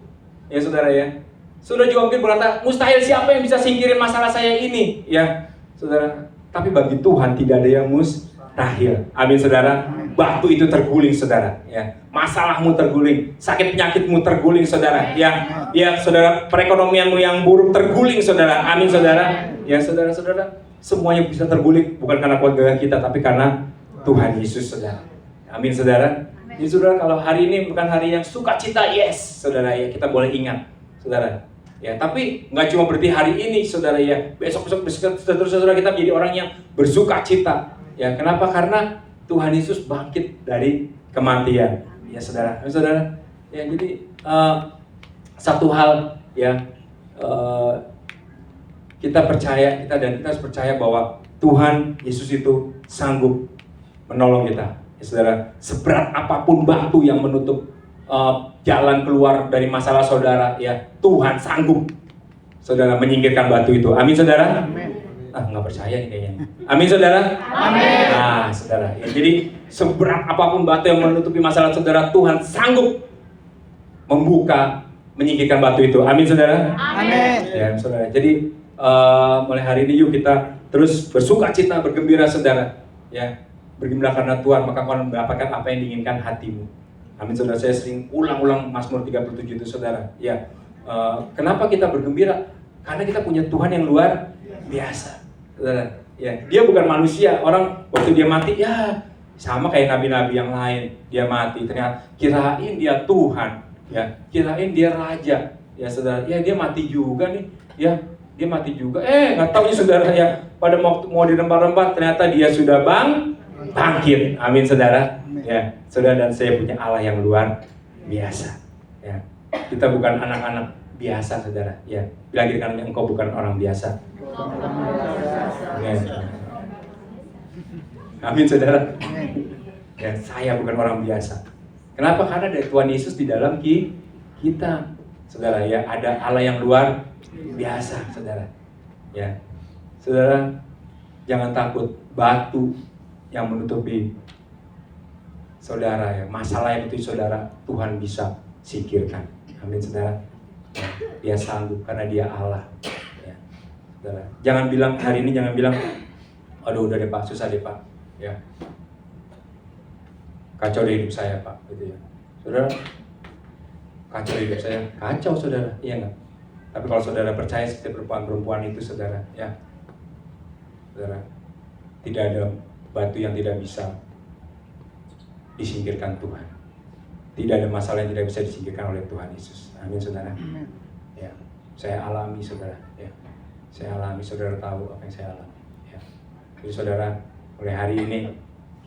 Ya saudara ya. Saudara juga mungkin berkata, mustahil siapa yang bisa singkirin masalah saya ini. Ya saudara. Tapi bagi Tuhan tidak ada yang mustahil. Amin saudara. Batu itu terguling saudara. Ya. Masalahmu terguling, sakit penyakitmu terguling saudara. Ya saudara, perekonomianmu yang buruk terguling saudara. Amin saudara. Ya saudara, semuanya bisa terguling bukan karena kuasa kita, tapi karena Tuhan Yesus saudara. Amin saudara. Jadi saudara, kalau hari ini bukan hari yang sukacita, yes saudara ya, kita boleh ingat saudara. Ya, tapi nggak cuma berarti hari ini saudara ya, besok saudara kita menjadi orang yang bersukacita. Ya, kenapa? Karena Tuhan Yesus bangkit dari kematian. Ya saudara. Ya, jadi satu hal ya, kita harus percaya bahwa Tuhan Yesus itu sanggup menolong kita. Ya saudara, seberat apapun batu yang menutup jalan keluar dari masalah saudara, ya Tuhan sanggup saudara menyingkirkan batu itu. Amin saudara. Amin. Nggak percaya nih kayaknya. Amin saudara. Amin. Saudara. Ya, jadi seberat apapun batu yang menutupi masalah saudara, Tuhan sanggup menyingkirkan batu itu. Amin saudara. Amin. Ya saudara. Jadi mulai hari ini yuk kita terus bersukacita, bergembira saudara. Ya, bergembira karena Tuhan, maka kau mendapatkan apa yang diinginkan hatimu. Amin saudara. Saya sering ulang-ulang Mazmur 37 itu saudara. Ya, kenapa kita bergembira? Karena kita punya Tuhan yang luar biasa, saudara. Ya, dia bukan manusia. Orang waktu dia mati, ya sama kayak nabi-nabi yang lain. Dia mati, ternyata kirain dia Tuhan, ya kirain dia raja, ya saudara. Ya dia mati juga nih, ya dia mati juga. Nggak tahu nih saudara ya. Pada mau dirempah-rempah, ternyata dia sudah bangkit. Amin saudara. Ya, saudara dan saya punya Allah yang luar biasa. Ya, kita bukan anak-anak biasa, saudara. Ya, bilang kiri kanannya, engkau bukan orang biasa. Ya. Amin, saudara. Ya, saya bukan orang biasa. Kenapa? Karena ada Tuhan Yesus di dalam kita, saudara. Ya, ada Allah yang luar biasa, saudara. Ya, saudara, jangan takut batu yang menutupi saudara ya, masalah yang itu saudara, Tuhan bisa singkirkan. Amin saudara. Ya, dia sanggup karena dia Allah. Ya, saudara. Jangan bilang hari ini, aduh udah deh Pak, susah deh Pak. Ya, kacau deh hidup saya Pak, gitu ya. Saudara, kacau hidup saya, kacau saudara, iya nggak? Tapi kalau saudara percaya seperti perempuan itu saudara, ya, saudara, tidak ada batu yang tidak bisa disingkirkan Tuhan. Tidak ada masalah yang tidak bisa disingkirkan oleh Tuhan Yesus. Amin saudara. Ya, saya alami saudara. Ya, saya alami, saudara tahu apa yang saya alami. Ya, jadi saudara, mulai hari ini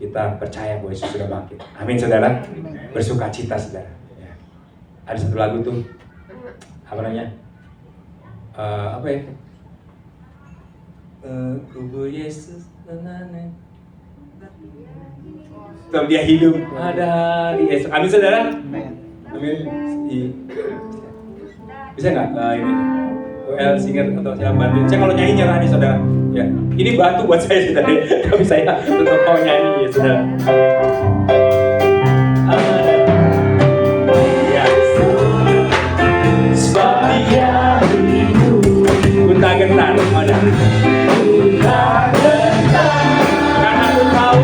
kita percaya bahwa Yesus sudah bangkit. Amin saudara. Bersukacita saudara. Ya. Ada satu lagu tuh, apa namanya? Apa ya? Kubur Yesus, sebab dia hidup ada di Yesus. Amin saudara. Amin. Bisa nggak ini WL singer atau siapa bantuin? Saya kalau nyanyi nyerah nih saudara. Ya, ini batu buat saya saudara. Tapi saya tetap mau nyanyi ya saudara. Ya. Sebab dia hidup. Gunta gentar ada. Gunta gentar. Karena aku tahu.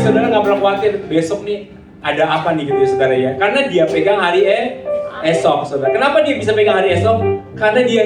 saudara nggak perlu khawatir besok nih ada apa nih gitu ya saudara ya. Karena dia pegang hari esok saudara. Kenapa dia bisa pegang hari esok? Karena dia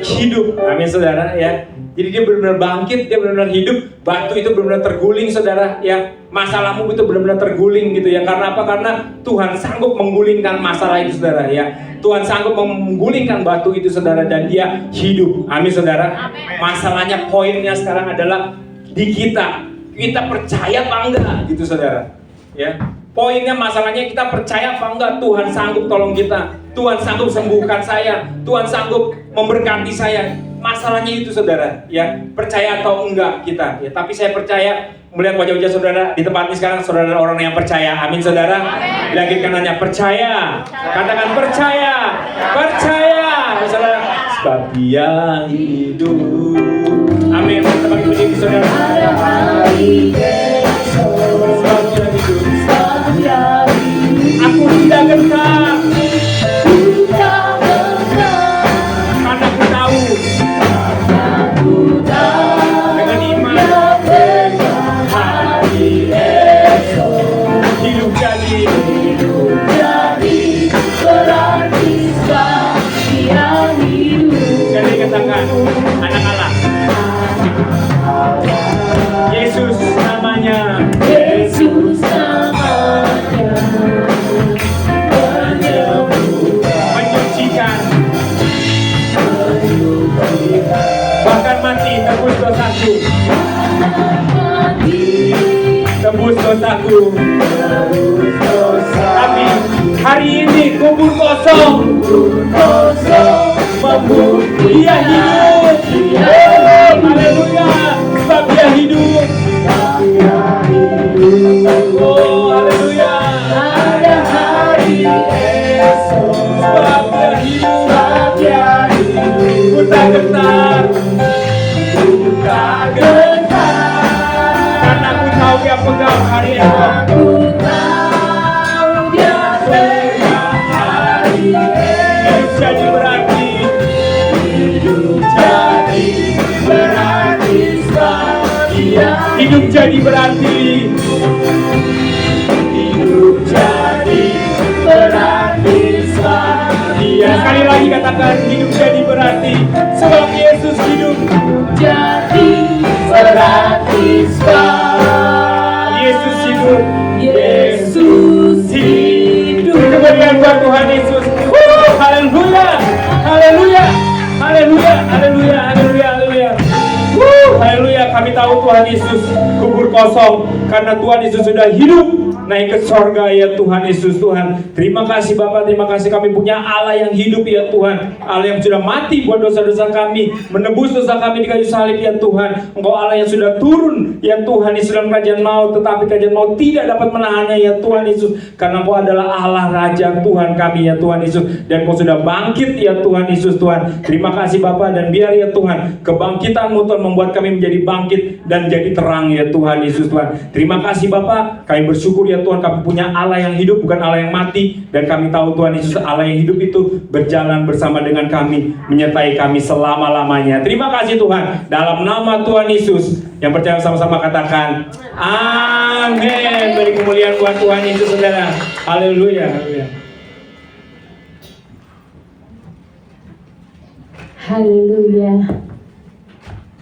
hidup. Amin saudara ya. Jadi dia benar-benar bangkit, dia benar-benar hidup. Batu itu benar-benar terguling saudara ya. Masalahmu itu benar-benar terguling gitu ya. Karena apa? Karena Tuhan sanggup menggulingkan masalah itu saudara ya. Tuhan sanggup menggulingkan batu itu saudara dan dia hidup. Amin saudara. Masalahnya poinnya sekarang adalah di kita. Kita percaya apa enggak gitu saudara. Ya. Poinnya masalahnya kita percaya apa enggak Tuhan sanggup tolong kita. Tuhan sanggup sembuhkan saya. Tuhan sanggup memberkati saya. Masalahnya itu saudara, ya percaya atau enggak kita, ya. Tapi saya percaya melihat wajah-wajah saudara di tempat ini sekarang, saudara orang yang percaya, amin saudara. Bilangin kanannya percaya, katakan percaya, saudara. Sebab dia hidup, amin. Kita bagi berdiri saudara. Sebab dia hidup, aku tidak gentar. Anak Allah, Yesus namanya, Yesus namanya, menyucikan, bahkan mati tebus dosaku, tebus dosaku. Tapi hari ini kubur kosong, dia hidup. Haleluya, sebab dia hidup. Oh, haleluya. Ada hari esok, sebab dia hidup. Ku tak gentar, karena ku tahu dia pegang hari esok. Hidup jadi berarti, hidup jadi berarti sebab dia. Sekali lagi katakan hidup jadi berarti sebab Yesus hidup. Jadi berarti sebab Yesus hidup. Yesus hidup. Kemuliaan buat Tuhan Yesus. Haleluya, haleluya, haleluya, haleluya, haleluya, haleluya. Haleluya, kami tahu Tuhan Yesus kubur kosong karena Tuhan Yesus sudah hidup naik ke sorga ya Tuhan Yesus. Tuhan, terima kasih Bapak, terima kasih kami punya Allah yang hidup ya Tuhan. Allah yang sudah mati buat dosa-dosa kami, menebus dosa kami di kayu salib ya Tuhan. Engkau Allah yang sudah turun ya Tuhan Yesus dalam kerajaan maut, tetapi kerajaan maut tidak dapat menahannya ya Tuhan Yesus. Karena Engkau adalah Allah Raja Tuhan kami ya Tuhan Yesus. Dan Engkau sudah bangkit ya Tuhan Yesus Tuhan. Terima kasih Bapak, dan biar ya Tuhan kebangkitan-Mu Tuhan membuat kami menjadi bangkit dan jadi terang ya Tuhan Yesus Tuhan. Terima kasih Bapak, kami bersyukur ya Tuhan kami punya Allah yang hidup bukan Allah yang mati. Dan kami tahu Tuhan Yesus Allah yang hidup itu berjalan bersama dengan kami, menyertai kami selama-lamanya. Terima kasih Tuhan, dalam nama Tuhan Yesus. Yang percaya sama-sama katakan amin. Beri kemuliaan buat Tuhan Yesus saudara. Haleluya, haleluya. Haleluya.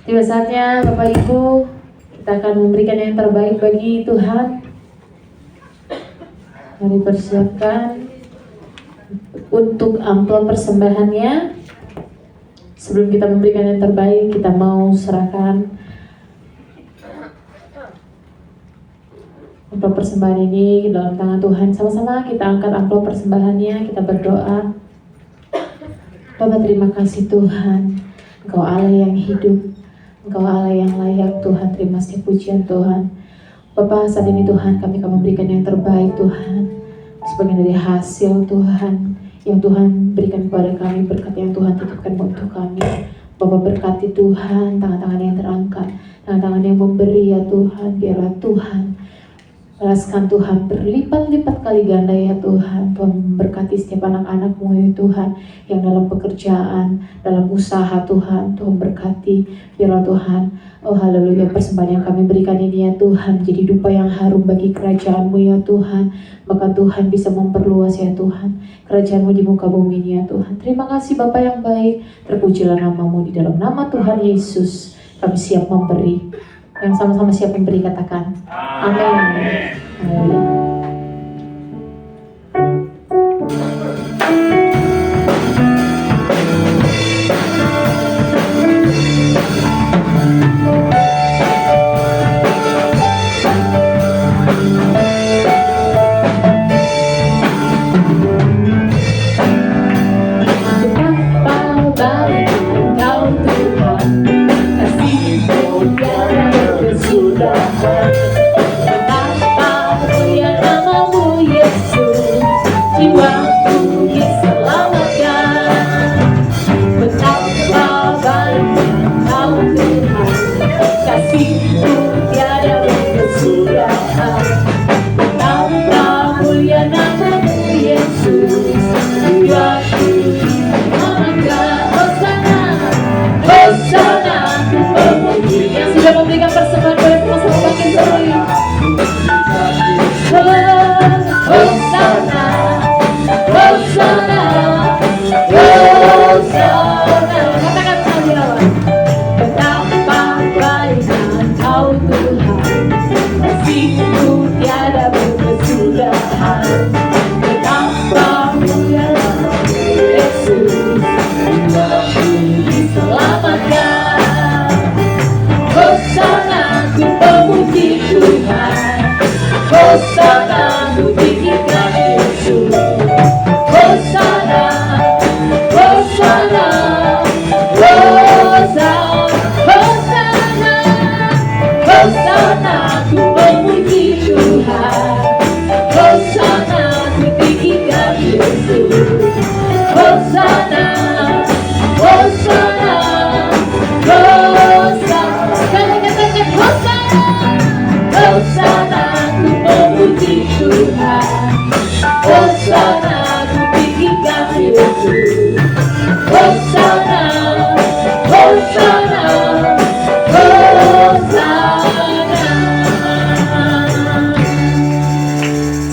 Tiba saatnya Bapak Ibu, kita akan memberikan yang terbaik bagi Tuhan. Mari persiapkan untuk amplop persembahannya. Sebelum kita memberikan yang terbaik, kita mau serahkan amplop persembahan ini dalam tangan Tuhan. Sama-sama kita angkat amplop persembahannya, kita berdoa. Bapak, terima kasih Tuhan, Engkau Allah yang hidup, Engkau Allah yang layak Tuhan. Terima kasih pujian Tuhan. Bapak, saat ini Tuhan kami akan memberikan yang terbaik Tuhan, sebagian dari hasil Tuhan yang Tuhan berikan kepada kami, berkat yang Tuhan titipkan untuk kami. Bapak, berkati Tuhan, tangan-tangan yang terangkat, tangan-tangan yang memberi ya Tuhan. Biarlah Tuhan Balaskan Tuhan berlipat-lipat kali ganda ya Tuhan. Tuhan memberkati setiap anak-anak-Mu ya Tuhan, yang dalam pekerjaan, dalam usaha Tuhan. Tuhan berkati, biarlah Tuhan, oh haleluya, persembahan yang kami berikan ini ya Tuhan, jadi dupa yang harum bagi kerajaan-Mu ya Tuhan. Maka Tuhan bisa memperluas ya Tuhan kerajaan-Mu di muka bumi ini ya Tuhan. Terima kasih Bapa yang baik, terpujilah nama-Mu, di dalam nama Tuhan Yesus kami siap memberi. Yang sama-sama siap memberi katakan amin. Amin.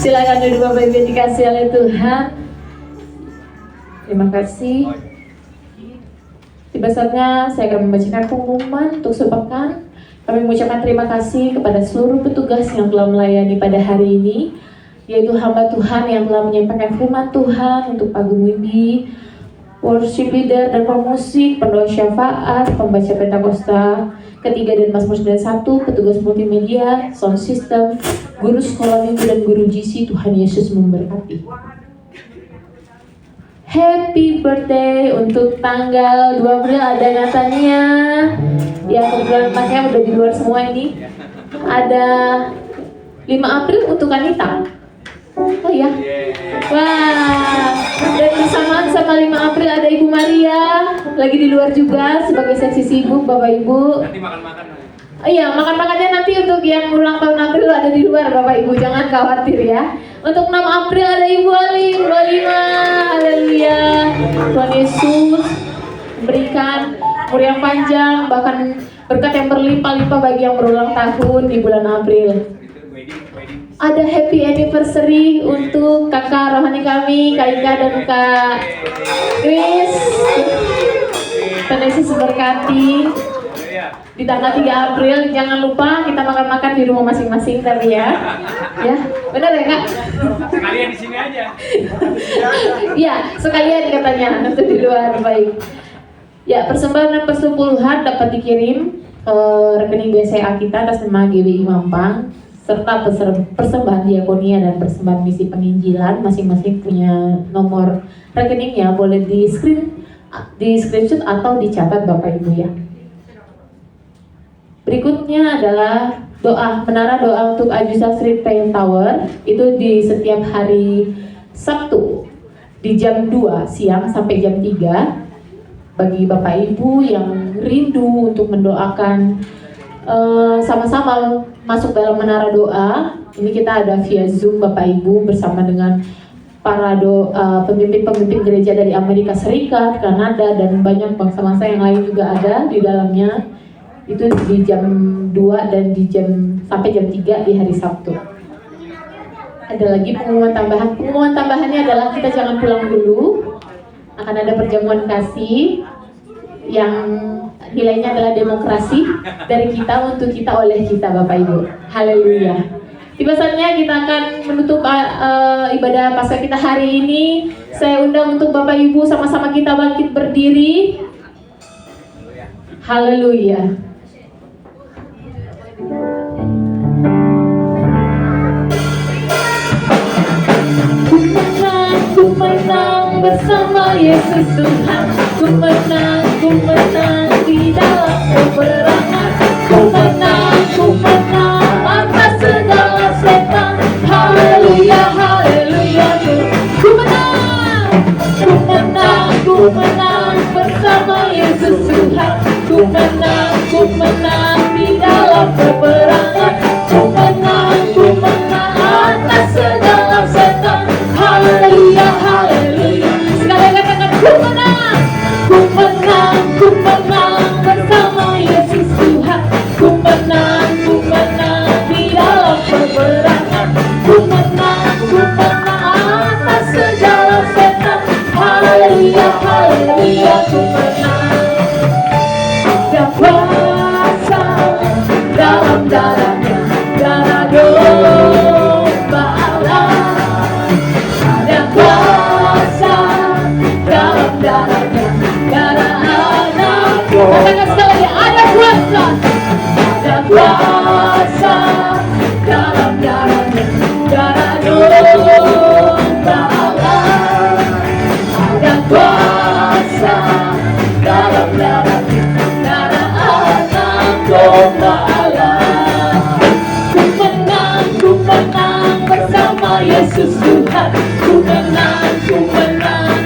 Silakan duduk Bapak Ibu dikasih oleh Tuhan. Terima kasih. Tiba saatnya saya akan membacakan pengumuman untuk sepekan. Kami mengucapkan terima kasih kepada seluruh petugas yang telah melayani pada hari ini, yaitu hamba Tuhan yang telah menyampaikan firman Tuhan untuk Pak Gumudi, worship leader dan pemusik, pendoa syafaat, pembaca Pentakosta ketiga dan Mazmur 91, petugas multimedia, sound system, guru sekolah minggu dan guru GC. Tuhan Yesus memberkati. Happy birthday untuk tanggal 2 April ada Natania. Ya kebetulan anaknya udah di luar semua ini. Ada 5 April untuk Anita. Oh ya. Wah. Dan bersamaan sama 5 April ada Ibu Maria. Lagi di luar juga sebagai seksi sibuk Bapak Ibu. Nanti makan-makan. Oh iya, makan-makannya nanti untuk yang ulang tahun April ada di luar Bapak Ibu, jangan khawatir ya. Untuk 6 April ada Ibu Aling, Bu Alima, haleluya. Tuhan Yesus berikan umur yang panjang, bahkan berkat yang berlimpah-limpah bagi yang berulang tahun di bulan April. Ada happy anniversary untuk kakak rohani kami, Kak Ika dan Kak Chris. Tuhan Yesus berkati. Di tanggal 3 April jangan lupa kita makan-makan di rumah masing-masing tapi ya. Ya, benar ya Kak? Sekalian di sini aja. Ya, sekalian katanya untuk di luar, baik. Ya, persembahan dan persepuluhan dapat dikirim ke rekening BCA kita atas nama GBI Mampang, serta persembahan diakonia dan persembahan misi penginjilan masing-masing punya nomor rekeningnya, boleh di screenshot atau dicatat Bapak Ibu ya. Berikutnya adalah doa, menara doa untuk Ajuza Street Prayer Tower. Itu di setiap hari Sabtu di jam 2 siang sampai jam 3. Bagi Bapak Ibu yang rindu untuk mendoakan sama-sama masuk dalam menara doa, Ini kita ada via Zoom Bapak Ibu bersama dengan para pemimpin-pemimpin gereja dari Amerika Serikat, Kanada, dan banyak bangsa-bangsa yang lain juga ada di dalamnya. Itu di jam 2 dan sampai jam 3 di hari Sabtu. Ada lagi pengumuman tambahan. Pengumuman tambahannya adalah kita jangan pulang dulu. Akan ada perjamuan kasih yang nilainya adalah demokrasi dari kita untuk kita oleh kita, Bapak Ibu. Haleluya. Tiba saatnya kita akan menutup ibadah Paskah kita hari ini. Saya undang untuk Bapak Ibu sama-sama kita bangkit berdiri. Haleluya. Ku menang bersama Yesus Tuhan. Ku menang di dalam peperangan. Ku menang atas segala setan. Haleluya, haleluya. Ku menang bersama Yesus Tuhan. Ku menang di dalam peperangan. Ku menang atas segala setan. Haleluya, haleluya. Sekali katakan ku menang bersama Yesus Tuhan. Ku menang di dalam peperangan. Ku menang atas segala setan. Haleluya, haleluya. Ku menang. Ada kuasa dalam darahnya, darah domba Allah. Ada kuasa dalam darahnya, darah anak. Katakan sekali lagi, ada kuasa. Ada kuasa dalam darahnya, darah domba Allah. Ada kuasa dalam darahnya, darah anak domba Allah. Ku menang bersama Yesus Tuhan. Ku menang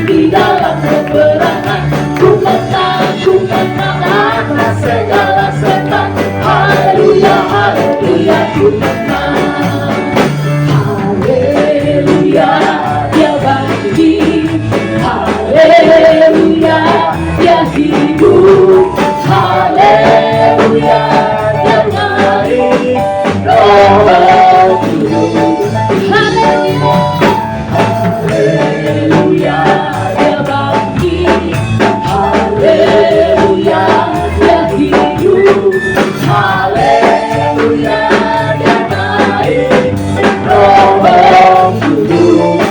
di dalam peperangan. Ku menang atas segala setan. Haleluya, haleluya. Ku menang. Haleluya, dia bangkit. Haleluya, dia hidup. Haleluya, dia naik. Roh Kudus. Haleluya, haleluya, dia bangkit. Haleluya, dia hidup. Haleluya, dia naik. Roh Kudus.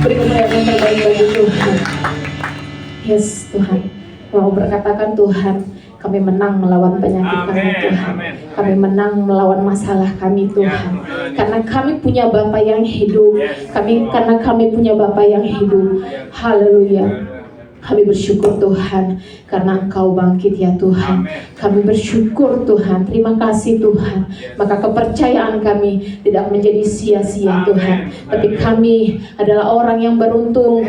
Beri kemuliaan yang terbaik bagi Tuhan. Yes, Tuhan. Mau berkatakan Tuhan, kami menang melawan penyakit kami Tuhan. Kami menang melawan masalah kami Tuhan. Karena kami punya Bapa yang hidup. Karena kami punya Bapa yang hidup. Haleluya. Kami bersyukur Tuhan karena Engkau bangkit ya Tuhan. Kami bersyukur Tuhan. Terima kasih Tuhan. Maka kepercayaan kami tidak menjadi sia-sia Tuhan. Tapi kami adalah orang yang beruntung.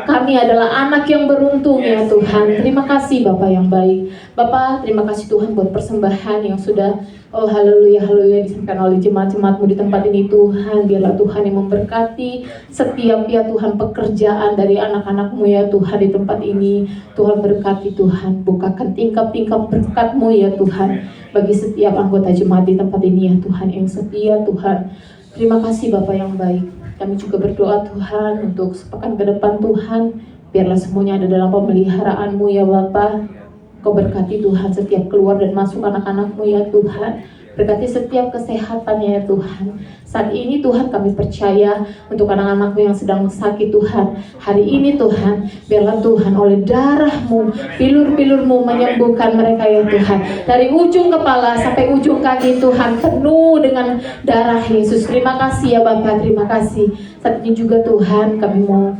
Kami adalah anak yang beruntung ya Tuhan. Terima kasih Bapa yang baik. Bapa, terima kasih Tuhan buat persembahan yang sudah haleluya, haleluya disampaikan oleh jemaat-jemaat-Mu di tempat ini Tuhan. Biarlah Tuhan yang memberkati setiap ya Tuhan pekerjaan dari anak-anak-Mu ya Tuhan di tempat ini. Tuhan berkati Tuhan, bukakan tingkap-tingkap berkat-Mu ya Tuhan bagi setiap anggota jemaat di tempat ini ya Tuhan yang setia Tuhan. Terima kasih Bapa yang baik. Kami juga berdoa Tuhan untuk sepekan ke depan Tuhan. Biarlah semuanya ada dalam pemeliharaan-Mu ya Bapa. Kau berkati Tuhan setiap keluar dan masuk anak-anak-Mu ya Tuhan. Berkati setiap kesehatannya ya Tuhan. Saat ini Tuhan kami percaya untuk anak-anak-Mu yang sedang sakit Tuhan. Hari ini Tuhan, biarlah Tuhan oleh darah-Mu, bilur-bilur-Mu menyembuhkan mereka ya Tuhan. Dari ujung kepala sampai ujung kaki Tuhan penuh dengan darah Yesus. Terima kasih ya Bapa, terima kasih. Saat ini juga Tuhan kami mau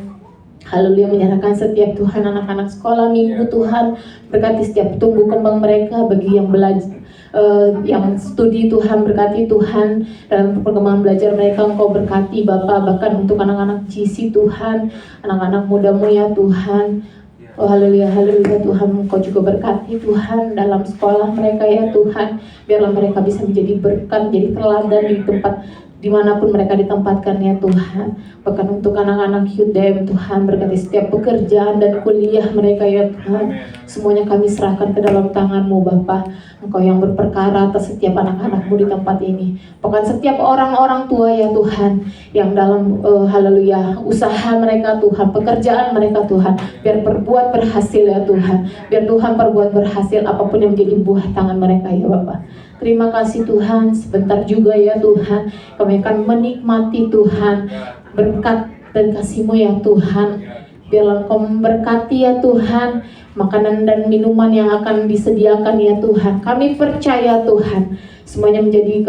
haleluya menyerahkan setiap Tuhan anak-anak sekolah minggu Tuhan. Berkati setiap tumbuh kembang mereka bagi yang belajar yang studi Tuhan. Berkati Tuhan dalam perkembangan belajar mereka. Engkau berkati Bapa, bahkan untuk anak-anak GC Tuhan, anak-anak muda-Mu ya Tuhan. Oh haleluya, haleluya Tuhan, Engkau juga berkati Tuhan dalam sekolah mereka ya Tuhan. Biarlah mereka bisa menjadi berkat, menjadi teladan di tempat dimanapun mereka ditempatkan ya Tuhan. Bahkan untuk anak-anak UDM Tuhan, berkati setiap pekerjaan dan kuliah mereka ya Tuhan. Semuanya kami serahkan ke dalam tangan-Mu Bapa. Engkau yang berperkara atas setiap anak-anak-Mu di tempat ini. Bahkan setiap orang-orang tua ya Tuhan, yang dalam haleluya usaha mereka Tuhan, pekerjaan mereka Tuhan, biar berbuat berhasil ya Tuhan. Biar Tuhan berbuat berhasil apapun yang menjadi buah tangan mereka ya Bapa. Terima kasih Tuhan, sebentar juga ya Tuhan kami akan menikmati Tuhan berkat dan kasih-Mu ya Tuhan. Biarlah Engkau memberkati ya Tuhan makanan dan minuman yang akan disediakan ya Tuhan. Kami percaya Tuhan semuanya menjadi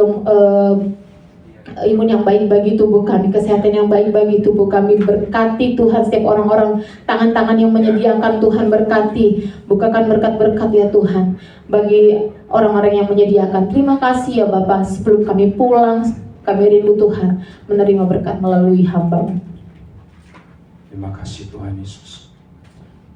imun yang baik bagi tubuh kami, kesehatan yang baik bagi tubuh kami. Berkati Tuhan setiap orang-orang, tangan-tangan yang menyediakan Tuhan berkati. Bukakan berkat-berkat ya Tuhan bagi orang-orang yang menyediakan. Terima kasih ya Bapak, sebelum kami pulang kami rindu Tuhan menerima berkat melalui hamba-Mu. Terima kasih Tuhan Yesus.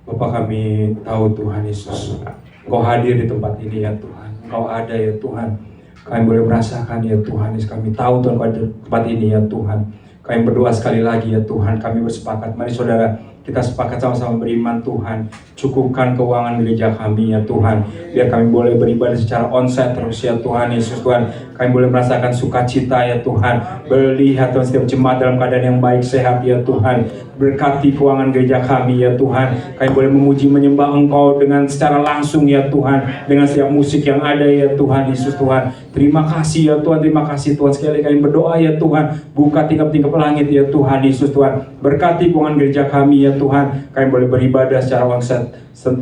Bapak, kami tahu Tuhan Yesus, Engkau hadir di tempat ini ya Tuhan. Engkau ada ya Tuhan. Kami boleh merasakan ya Tuhan Yesus. Kami tahu Tuhan Engkau ada di tempat ini ya Tuhan. Kami berdoa sekali lagi ya Tuhan. Kami bersepakat. Mari saudara, kita sepakat sama-sama beriman Tuhan. Cukupkan keuangan gereja kami ya Tuhan. Biar kami boleh beribadah secara onsite terus ya Tuhan Yesus Tuhan. Kami boleh merasakan sukacita ya Tuhan. Melihat Tuhan setiap jemaat dalam keadaan yang baik, sehat ya Tuhan. Berkati keuangan gereja kami ya Tuhan. Kami boleh memuji menyembah Engkau dengan secara langsung ya Tuhan. Dengan setiap musik yang ada ya Tuhan Yesus Tuhan. Terima kasih ya Tuhan, terima kasih Tuhan. Sekali lagi kami berdoa ya Tuhan. Buka tingkap-tingkap langit ya Tuhan Yesus Tuhan. Berkati keuangan gereja kami ya Tuhan. Kami boleh beribadah secara onsite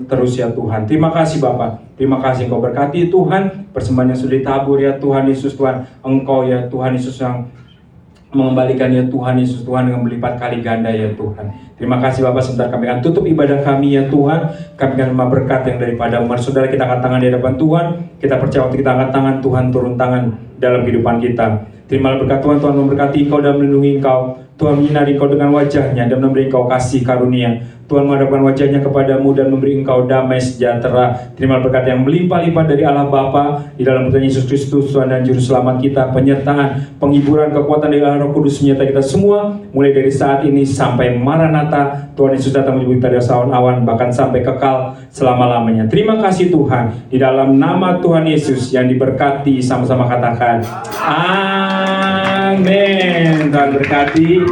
terus ya Tuhan. Terima kasih Bapak. Terima kasih Engkau berkati Tuhan. Persembahan yang sudah ditabur ya Tuhan Yesus Tuhan. Engkau ya Tuhan Yesus yang mengembalikan ya Tuhan Yesus Tuhan dengan berlipat kali ganda ya Tuhan. Terima kasih Bapak. Sebentar kami akan tutup ibadah kami ya Tuhan. Kami akan menerima berkat yang daripada Mari saudara, kita angkat tangan di hadapan Tuhan. Kita percaya waktu kita angkat tangan, Tuhan turun tangan dalam kehidupan kita. Terimalah berkat Tuhan. Tuhan memberkati engkau dan melindungi engkau. Tuhan menyinari engkau dengan wajahnya dan memberi engkau kasih karunia. Tuhan menghadapkan wajahnya kepadamu dan memberi engkau damai sejahtera. Terima berkat yang melimpah-limpah dari Allah Bapa di dalam Tuhan Yesus Kristus, Tuhan dan Juru Selamat kita. Penyertaan, penghiburan, kekuatan dari Allah Roh Kudus menyertai kita semua, mulai dari saat ini sampai Maranatha. Tuhan Yesus datang menjemput kita dari awan-awan, bahkan sampai kekal selama-lamanya. Terima kasih Tuhan. Di dalam nama Tuhan Yesus yang diberkati, sama-sama katakan Amin. Tuhan berkati.